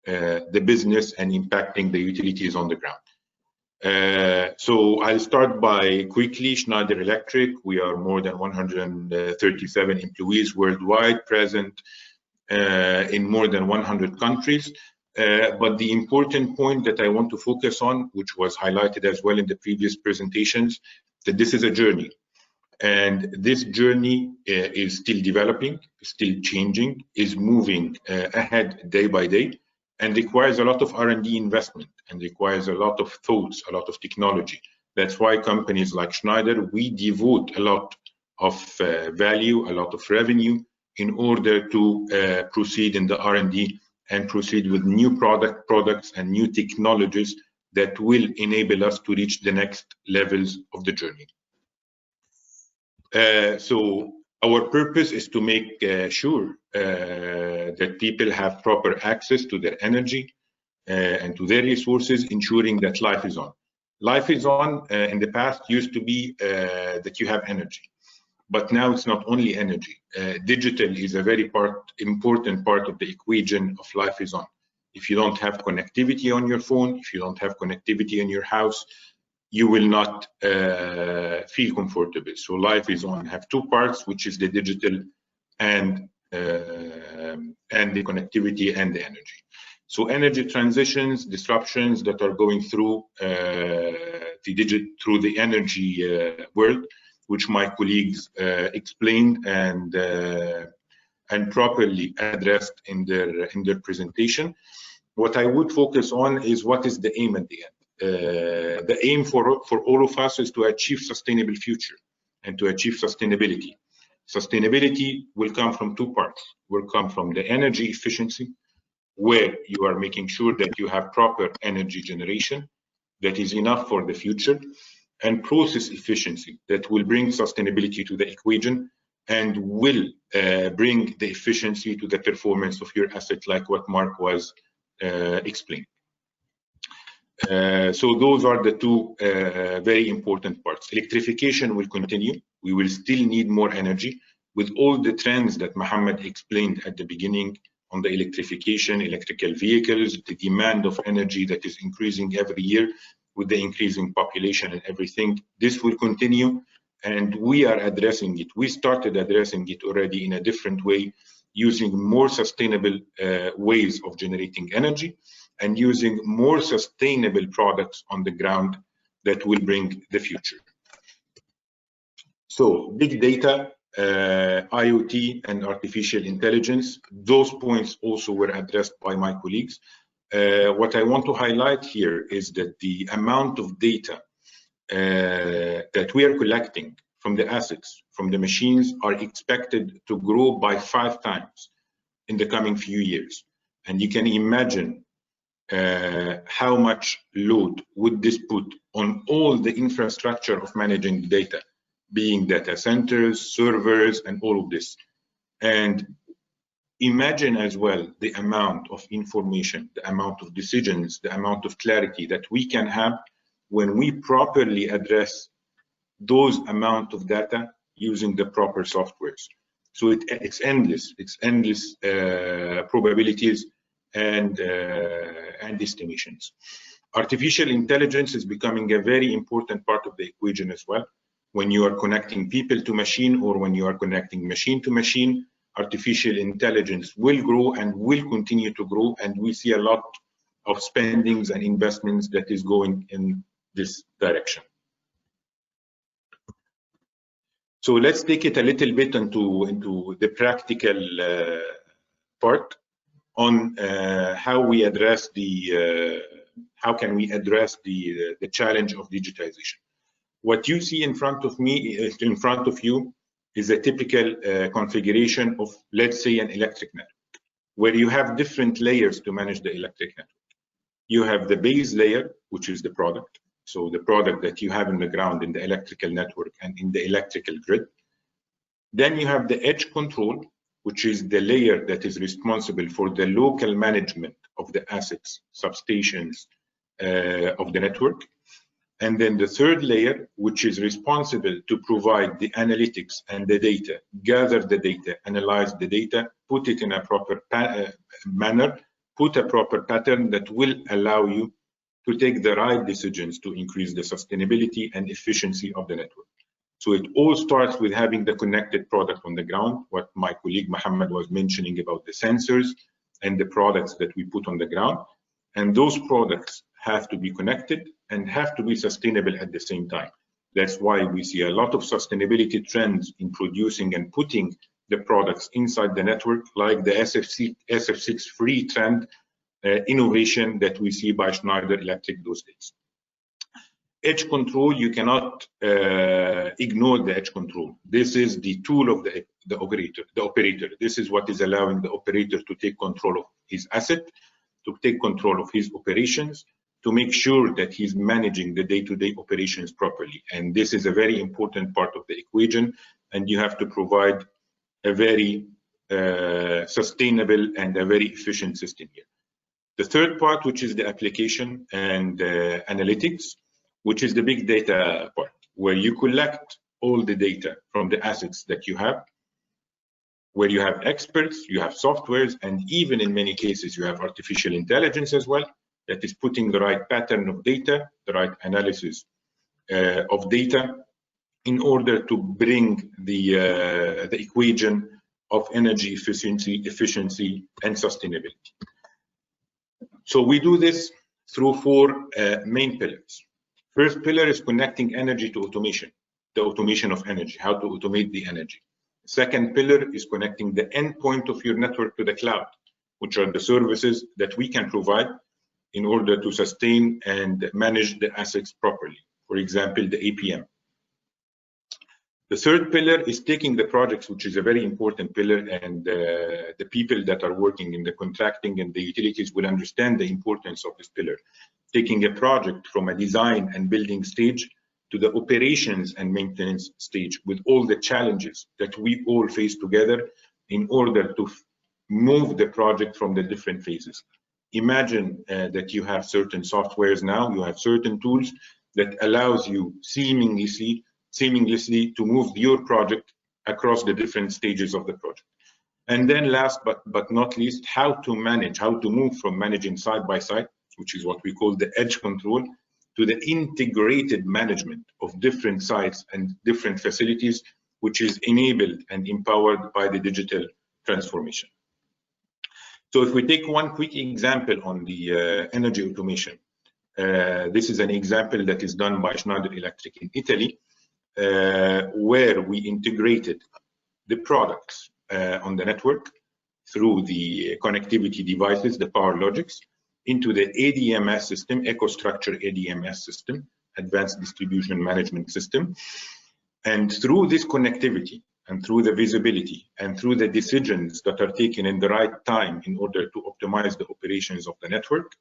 the business and impacting the utilities on the ground. So I'll start by quickly Schneider Electric. We are more than 137 employees worldwide, present in more than 100 countries. But the important point that I want to focus on, which was highlighted as well in the previous presentations, that this is a journey. And this journey is still developing, still changing, is moving ahead day by day, and requires a lot of R&D investment and requires a lot of thoughts, a lot of technology. That's why companies like Schneider, we devote a lot of value, a lot of revenue in order to proceed in the R&D and proceed with new products and new technologies that will enable us to reach the next levels of the journey. So our purpose is to make sure that people have proper access to their energy and to their resources, ensuring that life is on. Life is on in the past used to be that you have energy, but now it's not only energy. Digital is a very important part of the equation of life is on. If you don't have connectivity on your phone, if you don't have connectivity in your house, you will not feel comfortable. So life is on have two parts, which is the digital and the connectivity and the energy. So energy transitions, disruptions that are going through the energy world, which my colleagues explained and properly addressed in their presentation. What I would focus on is what is the aim at the end. The aim for all of us is to achieve sustainable future and to achieve sustainability. Sustainability will come from two parts. Will come from the energy efficiency, where you are making sure that you have proper energy generation that is enough for the future, and process efficiency that will bring sustainability to the equation and will bring the efficiency to the performance of your asset, like what Mark was explaining. So those are the two very important parts. Electrification will continue. We will still need more energy with all the trends that Mohammed explained at the beginning on the electrification, electrical vehicles, the demand of energy that is increasing every year with the increasing population and everything. This will continue, and we are addressing it. We started addressing it already in a different way, using more sustainable ways of generating energy and using more sustainable products on the ground that will bring the future. So big data, IoT and artificial intelligence, those points also were addressed by my colleagues. What I want to highlight here is that the amount of data that we are collecting from the assets, from the machines, are expected to grow by 5 times in the coming few years. And you can imagine how much load would this put on all the infrastructure of managing the data, being data centers, servers, and all of this. And imagine as well the amount of information, the amount of decisions, the amount of clarity that we can have when we properly address those amount of data using the proper softwares. So it's endless probabilities and estimations. Artificial intelligence is becoming a very important part of the equation as well. When you are connecting people to machine or when you are connecting machine to machine, artificial intelligence will grow and will continue to grow, and we see a lot of spendings and investments that is going in this direction. So let's take it a little bit into the practical part on how we address how can we address the challenge of digitization. What you see in front of you is a typical configuration of, let's say, an electric network, where you have different layers to manage the electric network. You have the base layer, which is the product. So the product that you have in the ground in the electrical network and in the electrical grid. Then you have the edge control, which is the layer that is responsible for the local management of the assets, substations of the network. And then the third layer, which is responsible to provide the analytics and the data, gather the data, analyze the data, put it in a proper manner, put a proper pattern that will allow you to take the right decisions to increase the sustainability and efficiency of the network. So it all starts with having the connected product on the ground, what my colleague Mohammed was mentioning about the sensors and the products that we put on the ground. And those products have to be connected and have to be sustainable at the same time. That's why we see a lot of sustainability trends in producing and putting the products inside the network, like the SF6 free trend innovation that we see by Schneider Electric those days. Edge control, you cannot ignore the edge control. This is the tool of the operator. This is what is allowing the operator to take control of his asset, to take control of his operations, to make sure that he's managing the day-to-day operations properly. And this is a very important part of the equation, and you have to provide a very sustainable and a very efficient system here. The third part, which is the application and analytics, which is the big data part, where you collect all the data from the assets that you have, where you have experts, you have softwares, and even in many cases, you have artificial intelligence as well, that is putting the right pattern of data, the right analysis of data, in order to bring the equation of energy efficiency, and sustainability. So we do this through four main pillars. First pillar is connecting energy to automation, the automation of energy, how to automate the energy. Second pillar is connecting the endpoint of your network to the cloud, which are the services that we can provide in order to sustain and manage the assets properly. For example, the APM. The third pillar is taking the projects, which is a very important pillar, and the people that are working in the contracting and the utilities will understand the importance of this pillar. Taking a project from a design and building stage to the operations and maintenance stage, with all the challenges that we all face together in order to move the project from the different phases. Imagine that you have certain softwares now, you have certain tools that allows you seamlessly to move your project across the different stages of the project. And then last but not least, how to move from managing side by side, which is what we call the edge control, to the integrated management of different sites and different facilities, which is enabled and empowered by the digital transformation. So if we take one quick example on the energy automation, this is an example that is done by Schneider Electric in Italy, where we integrated the products on the network through the connectivity devices, the power logics, into the ADMS system, EcoStruxure ADMS system, Advanced Distribution Management System. And through this connectivity and through the visibility and through the decisions that are taken in the right time in order to optimize the operations of the network,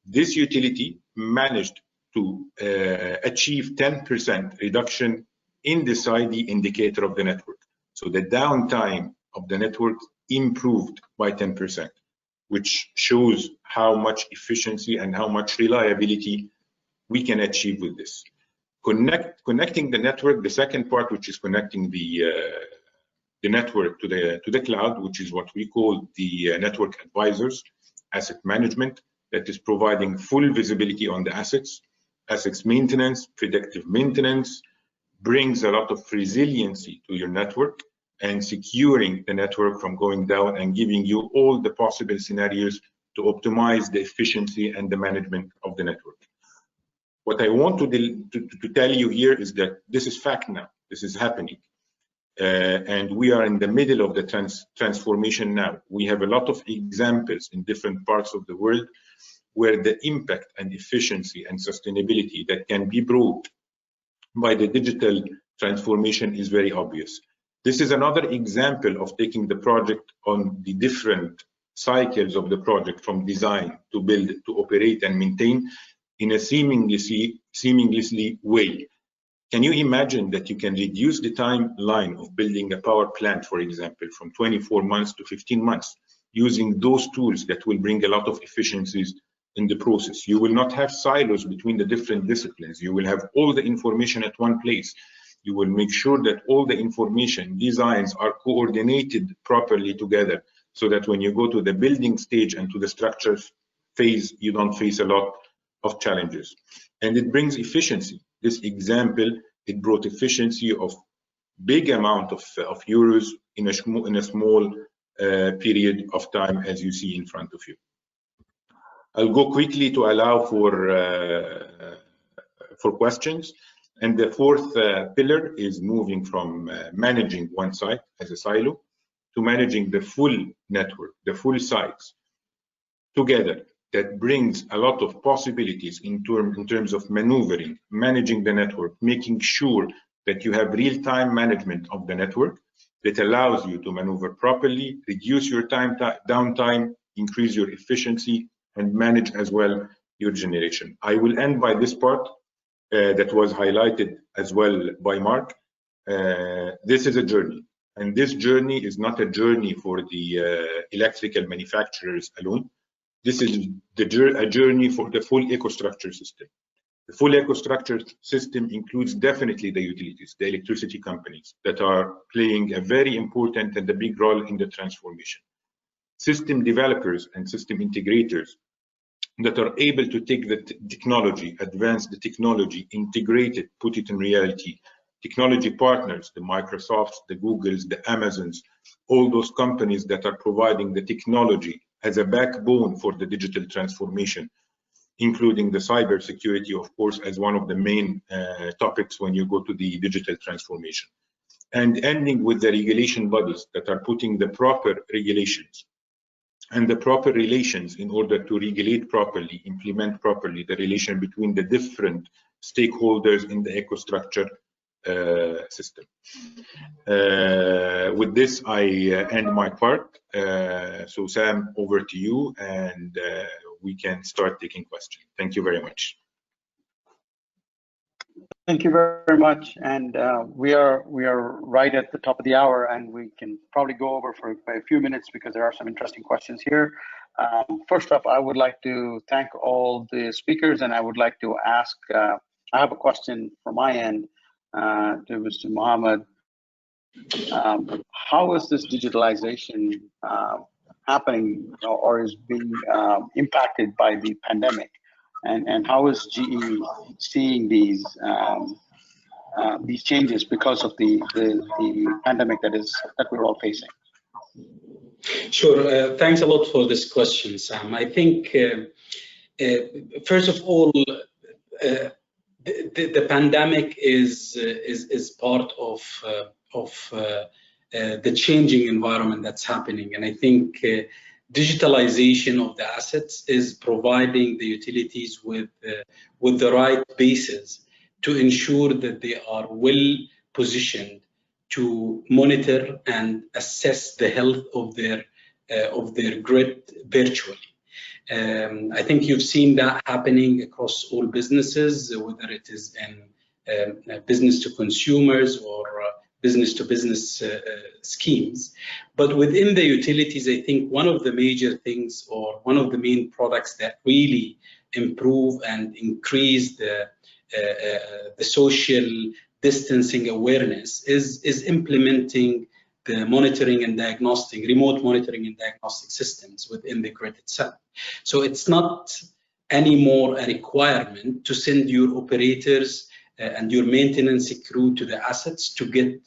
this utility managed to achieve 10% reduction in the SID indicator of the network. So the downtime of the network improved by 10%, which shows how much efficiency and how much reliability we can achieve with this. Connecting the network, the second part, which is connecting the network to the cloud, which is what we call the network advisors, asset management, that is providing full visibility on the assets maintenance, predictive maintenance, brings a lot of resiliency to your network and securing the network from going down and giving you all the possible scenarios to optimize the efficiency and the management of the network. What I want to tell you here is that this is fact now. This is happening. And we are in the middle of the transformation now. We have a lot of examples in different parts of the world where the impact and efficiency and sustainability that can be brought by the digital transformation is very obvious. This is another example of taking the project on the different cycles of the project, from design to build to operate and maintain, in a seamlessly way. Can you imagine that you can reduce the timeline of building a power plant, for example, from 24 months to 15 months, using those tools that will bring a lot of efficiencies in the process? You will not have silos between the different disciplines. You will have all the information at one place. You will make sure that all the information designs are coordinated properly together, so that when you go to the building stage and to the structures phase, you don't face a lot of challenges. And it brings efficiency. This example, it brought efficiency of big amount of euros in a small period of time, as you see in front of you. I'll go quickly to allow for questions. And the fourth pillar is moving from managing one site as a silo to managing the full network, the full sites together. That brings a lot of possibilities in terms of maneuvering, managing the network, making sure that you have real-time management of the network that allows you to maneuver properly, reduce your downtime, increase your efficiency, and manage as well your generation. I will end by this part that was highlighted as well by Mark. This is a journey, and this journey is not a journey for the electrical manufacturers alone. This is a journey for the full ecostructure system. The full ecostructure system includes definitely the utilities, the electricity companies that are playing a very important and a big role in the transformation. System developers and system integrators that are able to take the technology, advance the technology, integrate it, put it in reality. Technology partners, the Microsofts, the Googles, the Amazons, all those companies that are providing the technology as a backbone for the digital transformation, including the cyber security, of course, as one of the main topics when you go to the digital transformation. And ending with the regulation bodies that are putting the proper regulations and the proper relations in order to regulate properly, implement properly the relation between the different stakeholders in the ecostructure system. With this, I end my part. So Sam, over to you, and we can start taking questions. Thank you very much. Thank you very much. And we are right at the top of the hour, and we can probably go over for a few minutes because there are some interesting questions here. First up, I would like to thank all the speakers, and I would like to ask, I have a question from my end to Mr. Mohammed. How is this digitalization happening or is being impacted by the pandemic? And how is GE seeing these changes because of the pandemic that we're all facing? Sure. Thanks a lot for this question, Sam. I think first of all, the pandemic is part of the changing environment that's happening, and I think digitalization of the assets is providing the utilities with the right basis to ensure that they are well positioned to monitor and assess the health of their grid virtually. I think you've seen that happening across all businesses, whether it is in business to consumers or business to business schemes. But within the utilities, I think one of the major things or one of the main products that really improve and increase the social distancing awareness is implementing the monitoring and diagnostic, remote monitoring and diagnostic systems within the grid itself. So it's not anymore a requirement to send your operators and your maintenance crew to the assets to get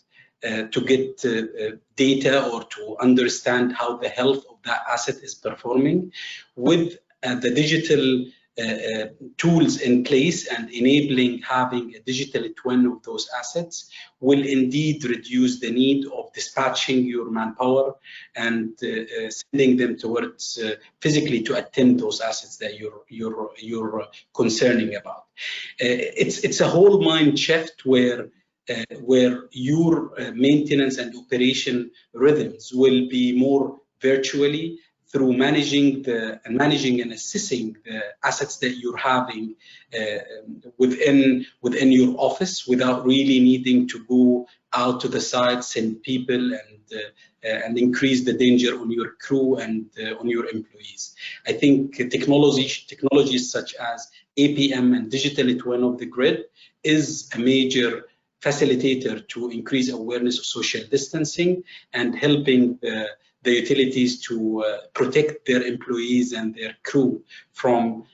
data or to understand how the health of that asset is performing. With the digital tools in place and enabling having a digital twin of those assets will indeed reduce the need of dispatching your manpower and sending them towards physically to attend those assets that you're concerning about. It's a whole mind shift where your maintenance and operation rhythms will be more virtually through managing and assessing the assets that you're having within your office without really needing to go out to the site, send people, and increase the danger on your crew and on your employees. I think technologies such as APM and digital twin of the grid is a major facilitator to increase awareness of social distancing and helping the utilities to protect their employees and their crew from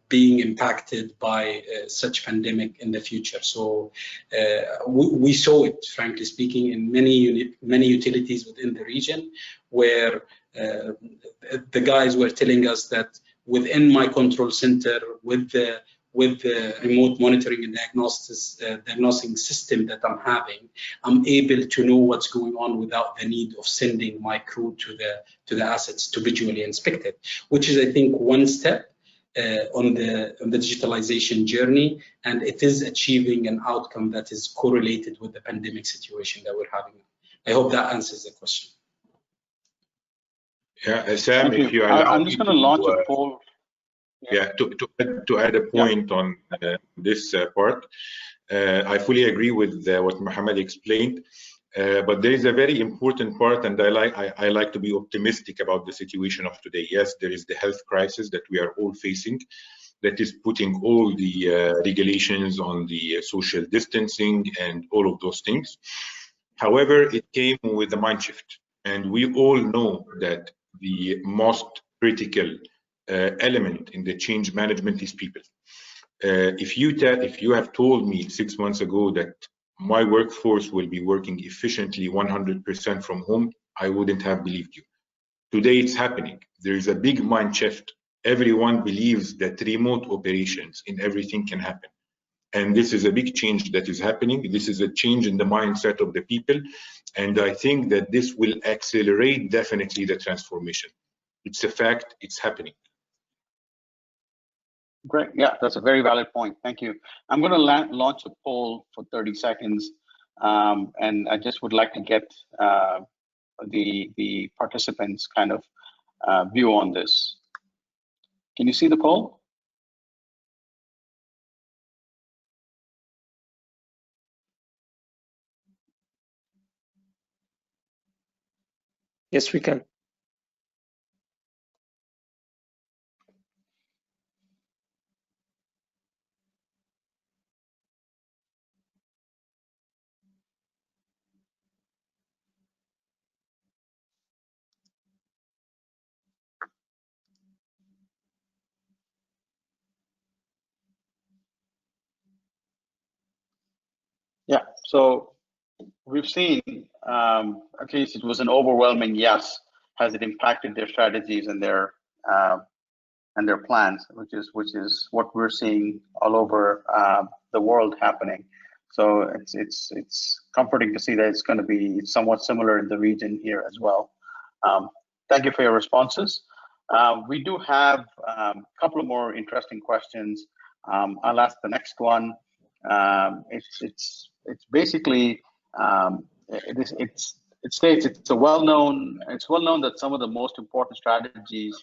being impacted by such pandemic in the future. So we saw it, frankly speaking, in many utilities within the region, where the guys were telling us that within my control center, with the remote monitoring and diagnosing system that I'm having, I'm able to know what's going on without the need of sending my crew to the assets to visually inspect it, which is, I think, one step on the digitalization journey, and it is achieving an outcome that is correlated with the pandemic situation that we're having. I hope that answers the question. Yeah, Sam, if you allow I'm just going to launch a poll. Yeah, to add a point on this part, I fully agree with what Mohammed explained, but there is a very important part, and I like to be optimistic about the situation of today. Yes, there is the health crisis that we are all facing, that is putting all the regulations on the social distancing and all of those things. However, it came with a mind shift, and we all know that the most critical element in the change management is people. If you have told me 6 months ago that my workforce will be working efficiently 100% from home, I wouldn't have believed you. Today it's happening. There is a big mind shift. Everyone believes that remote operations in everything can happen. And this is a big change that is happening. This is a change in the mindset of the people. And I think that this will accelerate definitely the transformation. It's a fact, it's happening. Great. Yeah, that's a very valid point. Thank you. I'm going to launch a poll for 30 seconds, and I just would like to get the participants' kind of view on this. Can you see the poll? Yes, we can. Yeah, so we've seen, at least it was an overwhelming yes. Has it impacted their strategies and their plans, which is what we're seeing all over the world happening. So it's comforting to see that it's going to be somewhat similar in the region here as well. Thank you for your responses. We do have a couple of more interesting questions. I'll ask the next one. It's basically it states it's well known that some of the most important strategies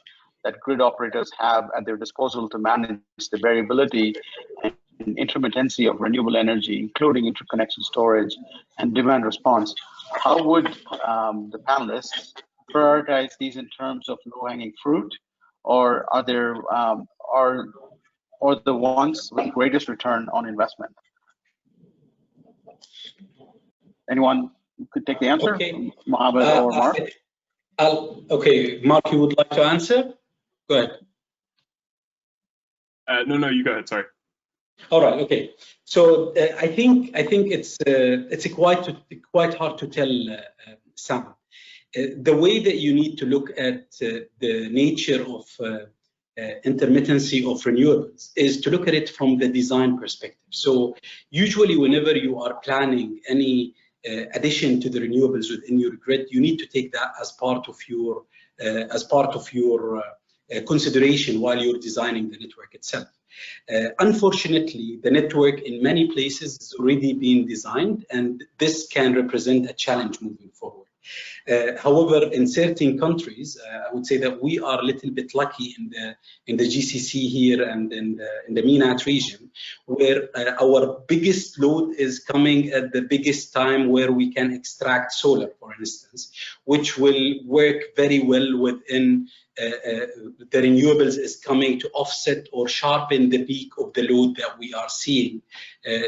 that grid operators have at their disposal to manage the variability and intermittency of renewable energy, including interconnection storage and demand response. How would the panelists prioritize these in terms of low-hanging fruit, or are there or the ones with greatest return on investment? Anyone could take the answer? Okay. Mohammed or Mark? Okay, Mark, you would like to answer? Go ahead. No, you go ahead. Sorry. All right. Okay. So I think it's quite hard to tell, Sam. The way that you need to look at the nature of intermittency of renewables is to look at it from the design perspective. So usually whenever you are planning any addition to the renewables within your grid, you need to take that as part of your consideration while you're designing the network itself. Unfortunately, the network in many places is already being designed, and this can represent a challenge moving forward. However, in certain countries, I would say that we are a little bit lucky in the GCC here and in the MENAT region, where our biggest load is coming at the biggest time where we can extract solar, for instance, which will work very well within the renewables is coming to offset or sharpen the peak of the load that we are seeing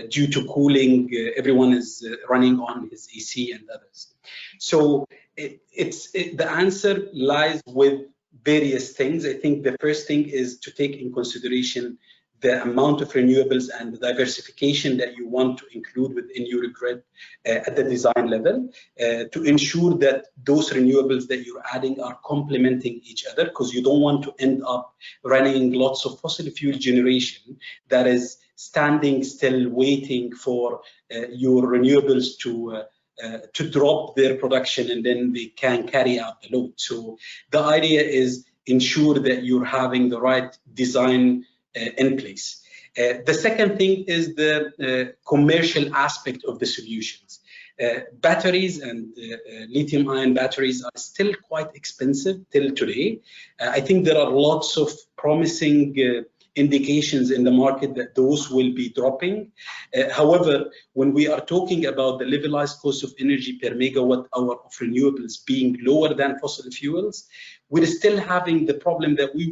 due to cooling. Everyone is running on his AC and others. So the answer lies with various things. I think the first thing is to take in consideration the amount of renewables and the diversification that you want to include within your grid at the design level to ensure that those renewables that you're adding are complementing each other, because you don't want to end up running lots of fossil fuel generation that is standing still waiting for your renewables to drop their production and then they can carry out the load. So the idea is ensure that you're having the right design in place. The second thing is the commercial aspect of the solutions. Batteries and lithium-ion batteries are still quite expensive till today. I think there are lots of promising indications in the market that those will be dropping. However, when we are talking about the levelized cost of energy per megawatt hour of renewables being lower than fossil fuels, we're still having the problem that we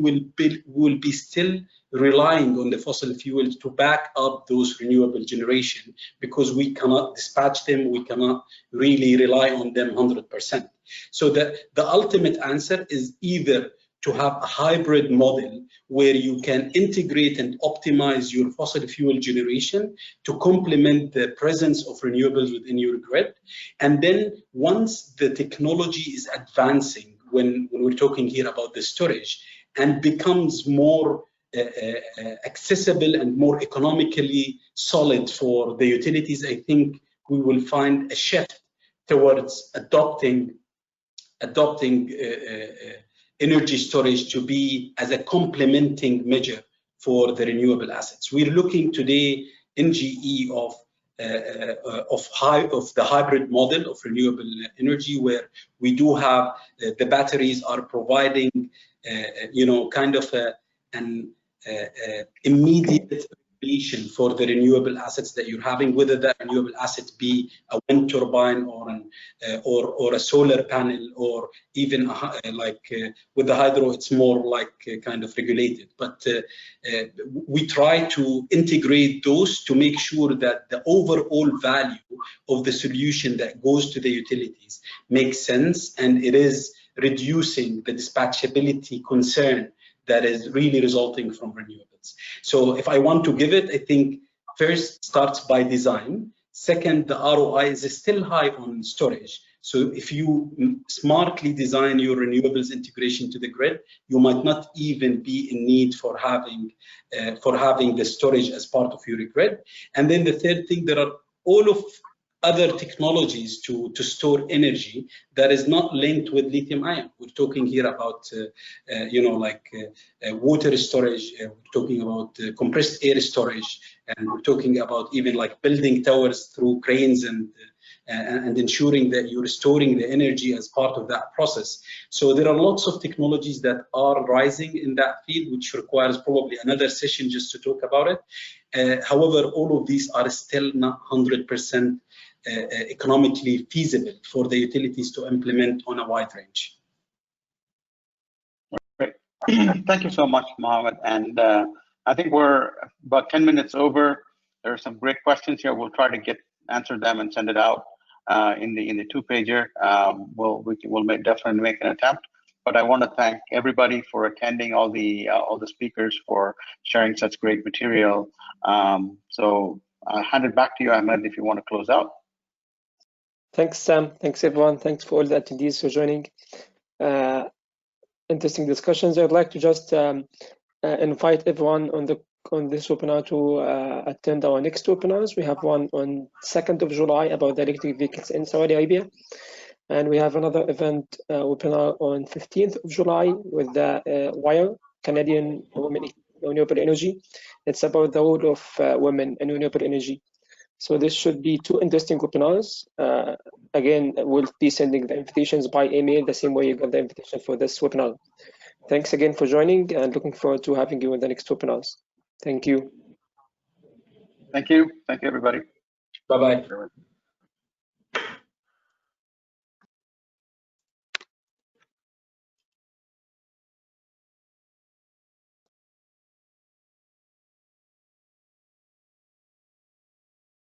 will be still relying on the fossil fuels to back up those renewable generation, because we cannot dispatch them, we cannot really rely on them 100%. So the ultimate answer is either to have a hybrid model where you can integrate and optimize your fossil fuel generation to complement the presence of renewables within your grid. And then once the technology is advancing, when we're talking here about the storage, and becomes more accessible and more economically solid for the utilities, I think we will find a shift towards adopting energy storage to be as a complementing measure for the renewable assets. We're looking today in GE of the hybrid model of renewable energy, where we do have the batteries are providing, kind of an immediate regulation for the renewable assets that you're having, whether that renewable asset be a wind turbine or a solar panel, or even with the hydro, it's more like kind of regulated. But we try to integrate those to make sure that the overall value of the solution that goes to the utilities makes sense, and it is reducing the dispatchability concern that is really resulting from renewables. So if I want to give it, I think first starts by design. Second, the ROI is still high on storage. So if you smartly design your renewables integration to the grid, you might not even be in need for having the storage as part of your grid. And then the third thing, there are all of other technologies to store energy that is not linked with lithium ion. We're talking here about, water storage, we're talking about compressed air storage, and we're talking about even like building towers through cranes and ensuring that you're storing the energy as part of that process. So there are lots of technologies that are rising in that field, which requires probably another session just to talk about it. However, all of these are still not 100% economically feasible for the utilities to implement on a wide range. Great. Thank you so much, Mohammed. And I think we're about 10 minutes over. There are some great questions here. We'll try to answer them and send it out in the two-pager. We'll definitely make an attempt. But I want to thank everybody for attending, all the speakers for sharing such great material. So I'll hand it back to you, Ahmed, if you want to close out. Thanks, Sam. Thanks, everyone. Thanks for all the attendees for joining. Interesting discussions. I'd like to just invite everyone on this webinar to attend our next webinars. We have one on 2nd of July about the electric vehicles in Saudi Arabia. And we have another event webinar on 15th of July with the WIRE, Canadian Women in Renewable Energy. It's about the role of women in renewable energy. So this should be 2 interesting webinars. Again, we'll be sending the invitations by email the same way you got the invitation for this webinar. Thanks again for joining and looking forward to having you in the next webinars. Thank you. Thank you. Thank you, everybody. Bye-bye.